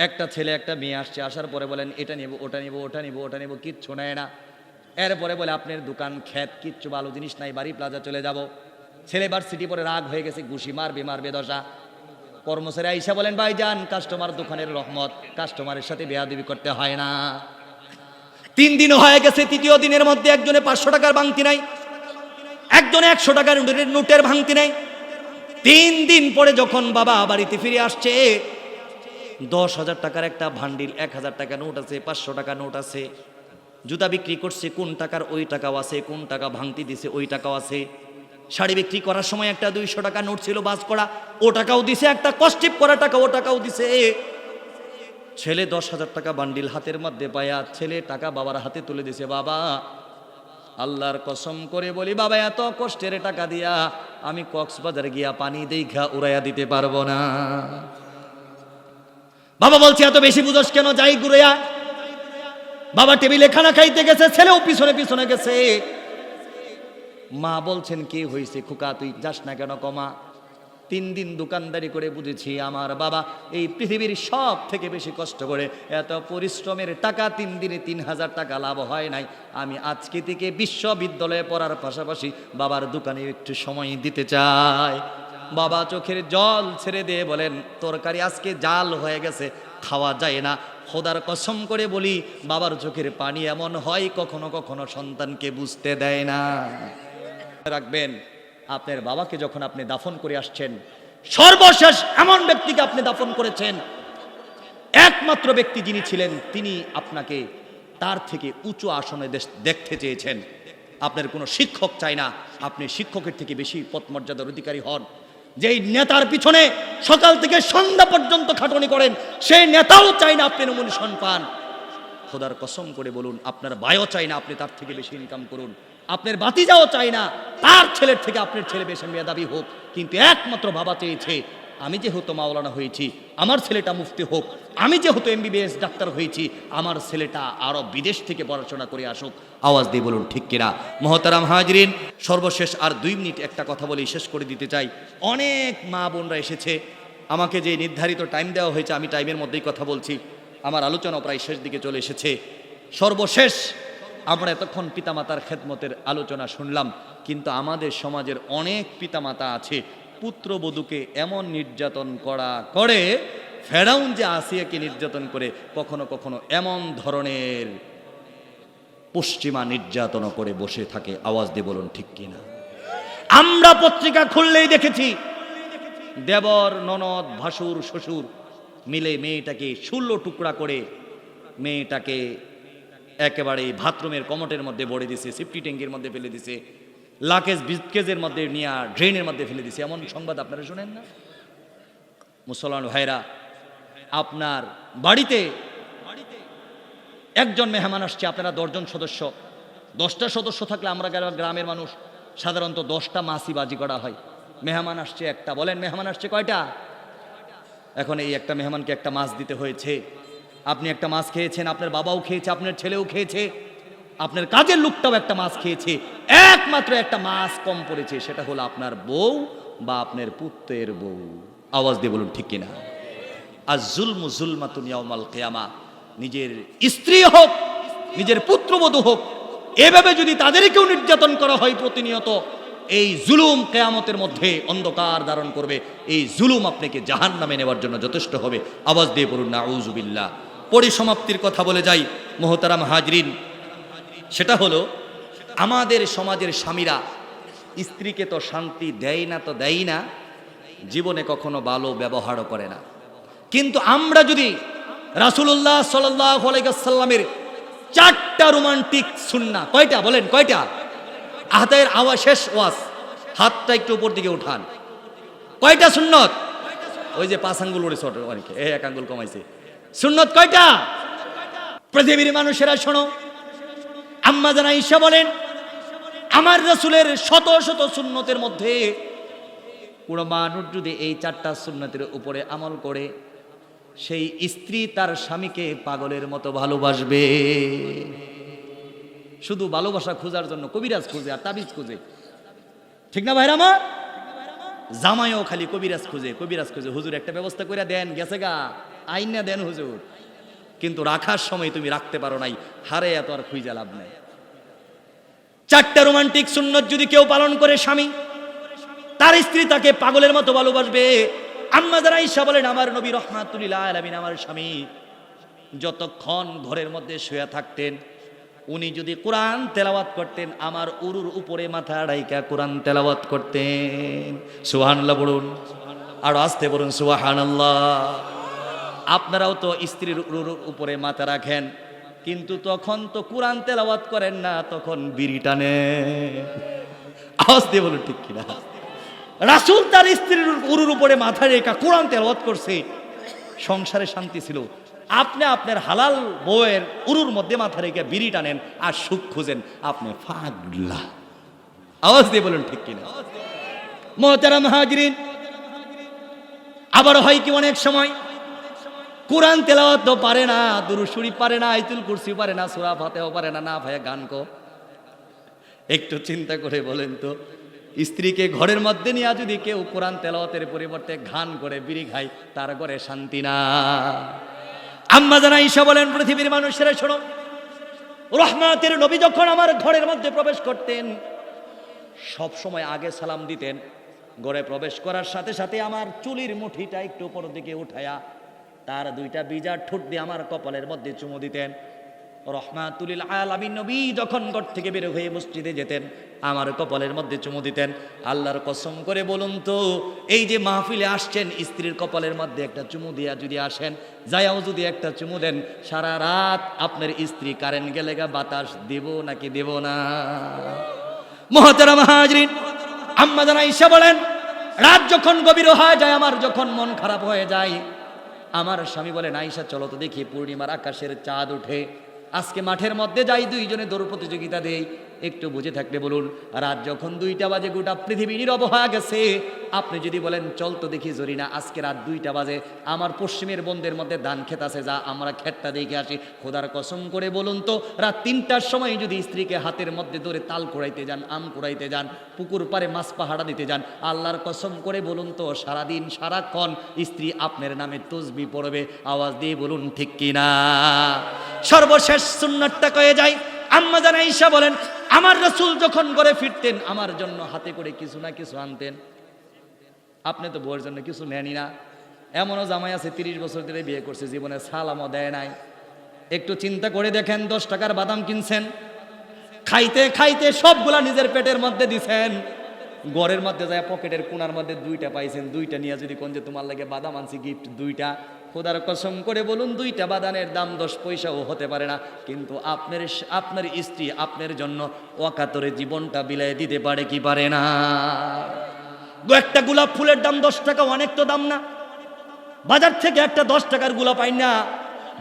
একটা ছেলে একটা মেয়ে আসছে, আসার পরে বলেন এটা নিব, ওটা নিব, ওটা নিব, ওটা নিব, কিচ্ছু নেয় না। এরপরে বলে আপনার দোকান খ্যাত, কিচ্ছু ভালো জিনিস নাই, বাড়ি প্লাজা চলে যাব। ছেলে ভার্সিটি পরে রাগ হয়ে গেছে, ঘুষি মারবে দশা। কর্মচারী আইসা বলেন, ভাই যান, কাস্টমার দোকানের রহমত, কাস্টমারের সাথে বেয়াদবি করতে হয় না। 3 দিন হয়ে গেছে, 3য় দিনের মধ্যে একজনে 500 টাকার ভাঙতি নাই, একজনে 100 টাকার নোটের ভাঙতি নাই। 3 দিন পরে যখন বাবা বাড়িতে ফিরে আসছে, 10,000 টাকার একটা ভান্ডিল, 1,000 টাকা নোট আছে, 500 টাকা নোট আছে। জুতা বিক্রি করছে, কোন টাকার ওই টাকাও আছে, কোন টাকা ভাঙতি দিছে ওই টাকাও আছে। শাড়ি বিক্রি করার সময় একটা 200 টাকা নোট ছিল বাজ করা, ও টাকাও দিছে, একটা কস্টিপ করা টাকা ও টাকাও দিছে। ছেলে 10,000 টাকা বান্ডিল হাতের মধ্যে পায়া, ছেলে টাকা বাবার হাতে তুলে দিছে। বাবা আল্লাহর কসম করে বলি, বাবা এত কষ্টের টাকা দিয়া আমি কক্সবাজার গিয়া পানি দেখা উড়াইয়া দিতে পারবো না। বাবা বলছে এত বেশি বুঝোস কেন, যাই ঘুরাইয়া। বাবা টেবিলে খানা খাইতে গেছে, ছেলেও পিছনে পিছনে গেছে। মা বলছেন কি হয়েছে খোকা, তুই যাস না কেন? কমা 3 দিন দোকানদারি করে বুঝেছি আমার বাবা এই পৃথিবীর সব থেকে বেশি কষ্ট করে, এত পরিশ্রমের টাকা 3 দিনে 3,000 টাকা লাভ হয় নাই। আমি আজকে থেকে বিশ্ববিদ্যালয়ে পড়ার পাশাপাশি বাবার দোকানে একটু সময় দিতে চাই। বাবা চোখের জল ছেড়ে দিয়ে বলেন, তরকারি আজকে জাল হয়ে গেছে, খাওয়া যায় না। খোদার কসম করে বলি, বাবার চোখের পানি এমন হয় কখনো কখনো সন্তানকে বুঝতে দেয় না। রাখবেন, আপনার বাবাকে যখন আপনি দাফন করে আসছেন, সর্বশেষ এমন ব্যক্তিকে আপনি দাফন করেছেন, একমাত্র ব্যক্তি যিনি ছিলেন, তিনি আপনাকে তার থেকে উঁচু আসনে দেখতে চেয়েছেন। আপনার কোনো শিক্ষক চাই না, আপনি শিক্ষকের থেকে বেশি পদ মর্যাদার অধিকারী হন। যেই নেতার পিছনে সকাল থেকে সন্ধ্যা পর্যন্ত খাটুনি করেন, সেই নেতাও চাই না আপনি নমিনেশন পান। খোদার কসম করে বলুন, আপনার ভাইও চাই না আপনি তার থেকে বেশি ইনকাম করুন, আপনার বাতিজাও চাই না তার ছেলের থেকে আপনার ছেলে বেশি মেধাবী হোক। কিন্তু একমাত্র বাবা চেয়েছে, আমি যেহেতু মাওলানা হয়েছি, আমার ছেলেটা মুফতি হোক। আমি যেহেতু MBBS ডাক্তার হয়েছি, আমার ছেলেটা আরো বিদেশ থেকে পড়াশোনা করে আসুক। আওয়াজ দিয়ে বলুন ঠিক কিনা? মুহতারাম হাজরিন, সর্বশেষ আর 2 মিনিট একটা কথা বলে শেষ করে দিতে চাই। অনেক মা বোনরা এসেছে, আমাকে যে নির্ধারিত টাইম দেওয়া হয়েছে আমি টাইমের মধ্যেই কথা বলছি। আমার আলোচনা প্রায় শেষ দিকে চলে এসেছে। সর্বশেষ আমরা এতক্ষণ পিতামাতার খেদমতের আলোচনা শুনলাম, কিন্তু আমাদের সমাজের অনেক পিতামাতা আছে পুত্রবধূকে এমন নির্যাতন করে, ফেরাউন যে আসিয়াকে নির্যাতন করে, কখনো কখনো এমন ধরনের পশ্চিমা নির্যাতন করে বসে থাকে। আওয়াজ দিয়ে বলুন ঠিক কিনা? আমরা পত্রিকা খুললেই দেখেছি দেবর, ননদ, ভাসুর, শ্বশুর মিলে মেয়েটাকে 16 টুকরা করে মেয়েটাকে একেবারে বাথরুমের কমোটের মধ্যে ভরে দিছে, সেফটি ট্যাঙ্কের মধ্যে ফেলে দিছে, লাকেজ বিস্কেজের মধ্যে নিয়ে ড্রেনের মধ্যে ফেলে দিছে। এমন সংবাদ আপনারা শুনেন না? মুসলমান ভাইরা, আপনার বাড়িতে একজন মেহমান আসছে, আপনারা 10 জন সদস্য, 10টা সদস্য থাকলে আমরা গ্রামের মানুষ সাধারণত 10টা মাছই বাজি করা হয়। মেহমান আসছে একটা, বলেন মেহমান আসছে কয়টা? এখন এই একটা মেহমানকে একটা মাছ দিতে হয়েছে। আপনি একটা মাছ খেয়েছেন, আপনার বাবাও খেয়েছে, আপনার ছেলেও খেয়েছে, আপনার কাজের লোকটাও একটা মাছ খেয়েছে, একমাত্র একটা মাছ কম পড়েছে, সেটা হলো আপনার বউ বা আপনার পুত্রের বউ। আওয়াজ দিয়ে বলুন ঠিক কিনা? আজ জুলমু জুলমাতুন ইয়াউমাল কিয়ামা, নিজের স্ত্রী হোক, নিজের পুত্রবধূ হোক, এভাবে যদি তাদেরকেও নির্যাতন করা হয় প্রতিনিয়ত, এই জুলুম কিয়ামতের মধ্যে অন্ধকার ধারণ করবে। এই জুলুম আপনাকে জাহান্নামে নেওয়ার জন্য যথেষ্ট হবে। আওয়াজ দিয়ে বলুন নাউযু বিল্লাহ। পরিসমাপ্তির কথা বলে যাই মুহতারাম হাজরিন, সেটা হলো আমাদের সমাজের স্বামীরা স্ত্রীকে তো শান্তি দেয় না, তো দেয় না, জীবনে কখনো ভালো ব্যবহারও করে না। কিন্তু আমরা যদি রাসূলুল্লাহ সাল্লাল্লাহু আলাইহি ওয়াসাল্লামের 4টা রোমান্টিক সুন্নাহ, কয়টা বলেন কয়টা? হাতের আওয়াজ শেষ ওয়াজ, হাতটা একটু উপর দিকে উঠান। কয়টা সুন্নত? ওই যে 5 আঙ্গুল উড়েছে অনেকে, 1 আঙ্গুল কমাইছে। সুন্নত কয়টা? পৃথিবীর মানুষেরা শোনো, আম্মা জান আয়েশা বলেন, আমার রাসূলের শত শত সুন্নতের মধ্যে কোন মানুষ যদি এই 4টা সুন্নতের উপরে আমল করে, সেই স্ত্রী তার স্বামীকে পাগলের মতো ভালোবাসবে। শুধু ভালোবাসা খোঁজার জন্য কবিরাজ খুঁজে আর তাবিজ খুঁজে, ঠিক না ভাইরা আমার? জামাইও খালি কবিরাজ খুঁজে, হুজুর একটা ব্যবস্থা করে দেন, গেছে গা আইনা দেন হুজুর, কিন্তু রাখার সময় তুমি রাখতে পারো নাই, হারে এত আর খুঁজে লাভ নাই। 4টা রোমান্টিক সুন্নত যদি কেউ পালন করে, স্বামী তার স্ত্রী তাকে পাগলের মতো ভালোবাসবে। আম্মা জান আয়েশা বলেন, আমার নবী রাহমাতুল লিল আলামিন, আমার স্বামী যতক্ষণ ঘরের মধ্যে শুয়ে থাকতেন, উনি যদি কোরআন তেলাওয়াত করতেন, আমার উরুর উপরে মাথা রাইখা কোরআন তেলাওয়াত করতেন। সুবহানাল্লাহ বলুন, আর আস্তে বলুন সুবহানাল্লাহ। আপনারাও তো স্ত্রীর উরুর উপরে মাথা রাখেন, কিন্তু তখন তো কোরআন তেলাওয়াত করেন না, তখন বিড়ি টানেন। আওয়াজ দিয়ে বলুন ঠিক কিনা? রাসূল তার স্ত্রীর উরুর উপরে মাথা রেখা কোরআন তেলাওয়াত করছে, সংসারে শান্তি ছিল। আপনি আপনার হালাল বউয়ের উরুর মধ্যে মাথা রেখে বিড়ি টানেন আর সুখ খুঁজেন, আপনি পাগলা। আওয়াজ দিয়ে বলুন ঠিক কিনা? মুহতারাম হাজরিন, আবার হয় কি অনেক সময় কোরআন তেলাওয়াত তো পারে না, দুরূদ শরীফ পারে না, আয়াতুল কুরসি পারে না, সূরা ফাতিহা পারে না, না ভাই গান কো। একটু চিন্তা করে বলেন তো, স্ত্রীকে ঘরের মধ্যে নিয়ে যদি কেউ কোরআন তেলাওয়াতের পরিবর্তে গান করে বিড়ি খায়, তার ঘরে শান্তি না। আম্মা জান আয়েশা বলেন, পৃথিবীর মানুষেরা শোনো, রহমতের নবী যখন আমার ঘরের মধ্যে প্রবেশ করতেন, সব সময় আগে সালাম দিতেন। ঘরে প্রবেশ করার সাথে সাথে আমার চুলের মুঠিটা একটু উপর দিকে উঠায়া তার 2টা বিজার ঠোঁট দিয়ে আমার কপালের মধ্যে চুমু দিতেন। রহমাতুল লিল আলামিন নবী যখন ঘর থেকে বের হয়ে মসজিদে যেতেন, আমার কপালের মধ্যে চুমু দিতেন। আল্লাহর কসম করে বলুন তো, এই যে মাহফিলে আসছেন, স্ত্রীর কপালের মধ্যে একটা চুমু দিয়া যদি আসেন, যায়াও যদি একটা চুমু দেন, সারা রাত আপনার স্ত্রী কারেন্ট গেলে গা বাতাস দেব নাকি দেব না? মুহতারাম হাজরিন, আম্মা জান আয়েশা বলেন, রাত যখন গভীর হয়ে যায়, আমার যখন মন খারাপ হয়ে যায়, আমার স্বামী বলেন, আয়েশা চলো তো দেখি পূর্ণিমার আকাশের চাঁদ উঠে, আজকে মাঠের মধ্যে যাই, 2 জনে দৌড় প্রতিযোগিতা দেই। একটু বুঝে থাকলে বলুন, রাত যখন 2টা বাজে, গোটা পৃথিবী নীরব হয়ে গেছে, আপনি যদি বলেন চল তো দেখি জরিনা, আজকে রাত 2টা বাজে, আমার পশ্চিমের বন্ধের মধ্যে ধান ক্ষেত আছে, যা আমরা ক্ষেতটা দেখে আসি। খোদার কসম করে বলুন তো, রাত 3টার সময় যদি স্ত্রীকে হাতের মধ্যে ধরে তাল কুড়াইতে যান, আম কুড়াইতে যান, পুকুর পাড়ে মাছ পাহাড়া দিতে যান, আল্লাহর কসম করে বলুন তো, সারাদিন সারাক্ষণ স্ত্রী আপনার নামে তসবিহ পড়বে। আওয়াজ দিয়ে বলুন ঠিক কিনা? সর্বশেষ সুন্নাতটা কয়ে যায়, আম্মা জান আয়েশা বলেন, আমার রাসূল যখন ঘরে ফিরতেন আমার জন্য হাতে করে কিছু না কিছু আনতেন। আপনি তো বউয়ের জন্য কিছু নেনই না। এমনও জামাই আছে 30 বছর ধরে বিয়ে করছে, জীবনে সালামও দেয় নাই। একটু চিন্তা করে দেখেন, 10 টাকার বাদাম কিনছেন, খাইতে খাইতে সবগুলা নিজের পেটের মধ্যে দিছেন, ঘরের মধ্যে যায় পকেটের কোণার মধ্যে 2টা পাইছেন, 2টা নিয়ে যদি কোন যে তোমার লাগে বাদাম আনছি গিফট 2টা, খোদার কসম করে বলুন 2টা বাদামের দাম 10 পয়সাও হতে পারে না। কিন্তু আপনার স্ত্রী আপনার জন্য অকাতরে জীবনটা বিলাই দিতে পারে কি পারে না? একটা গোলাপ ফুলের দাম 10 টাকা, অনেক তো দাম না? বাজার থেকে একটা 10 টাকার গোলাপ পাই না,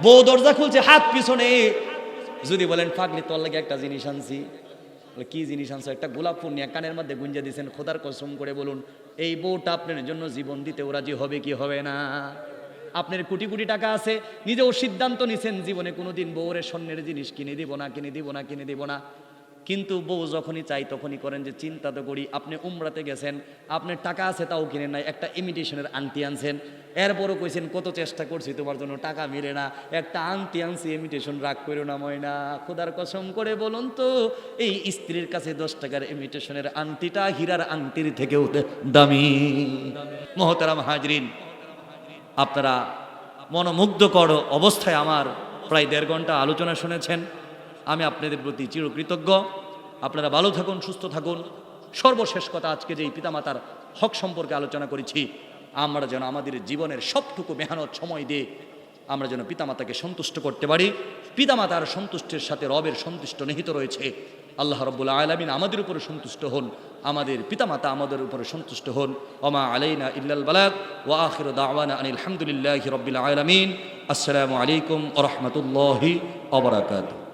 বউ দরজা খুলছে হাত পিছনে, যদি বলেন পাগলি তোর লাগে একটা জিনিস আনছি, কি জিনিস আনছো? একটা গোলাপ ফুল নিয়ে কানের মধ্যে গুঞ্জে দিয়েছেন, খোদার কসম করে বলুন এই বউটা আপনার জন্য জীবন দিতেও রাজি হবে কি হবে না? আপনার কোটি কোটি টাকা আছে, নিজেও সিদ্ধান্ত নিছেন জীবনে কোনোদিন বউরে স্বর্ণের জিনিস কিনে দিব না, কিনে দিব না, কিনে দিব না। কিন্তু বউ যখনই চাই তখনই করেন যে চিন্তা তো করি। আপনি উমরাতে গেছেন, আপনার টাকা আছে তাও কিনেন নাই, একটা ইমিটেশনের আংটি আনছেন, এরপরও কইছেন কত চেষ্টা করছি তোমার জন্য টাকা মিলে না, একটা আংটি আনছি ইমিটেশন, রাগ করো না ময়না। খোদার কসম করে বলুন তো এই স্ত্রীর কাছে 10 টাকার ইমিটেশনের আংটিটা হীরার আংটির থেকেও দামি। মহতারাম হাজরিন, আপনারা মনোমুগ্ধকর অবস্থায় আমার প্রায় 1.5 ঘন্টা আলোচনা শুনেছেন। আমি আপনাদের প্রতি চিরকৃতজ্ঞ। আপনারা ভালো থাকুন, সুস্থ থাকুন। সর্বশেষ কথা, আজকে যে পিতামাতার হক সম্পর্কে আলোচনা করেছি, আমরা যেন আমাদের জীবনের সবটুকু মেহনত সময় দিয়ে আমরা যেন পিতামাতাকে সন্তুষ্ট করতে পারি। পিতামাতার সন্তুষ্টির সাথে রবের সন্তুষ্ট নিহিত রয়েছে। আল্লাহ রাব্বুল আলামিন আমাদের উপরে সন্তুষ্ট হন, আমাদের পিতামাতা আমাদের উপরে সন্তুষ্ট হন। ওমা আলাইনা ইল্লাল বালাগ ওয়া আখিরু দাওয়ানা আনিল হামদুলিল্লাহি রাব্বিল আলামিন। আসসালামু আলাইকুম ওয়া রাহমাতুল্লাহি ওয়া বারাকাতুহু।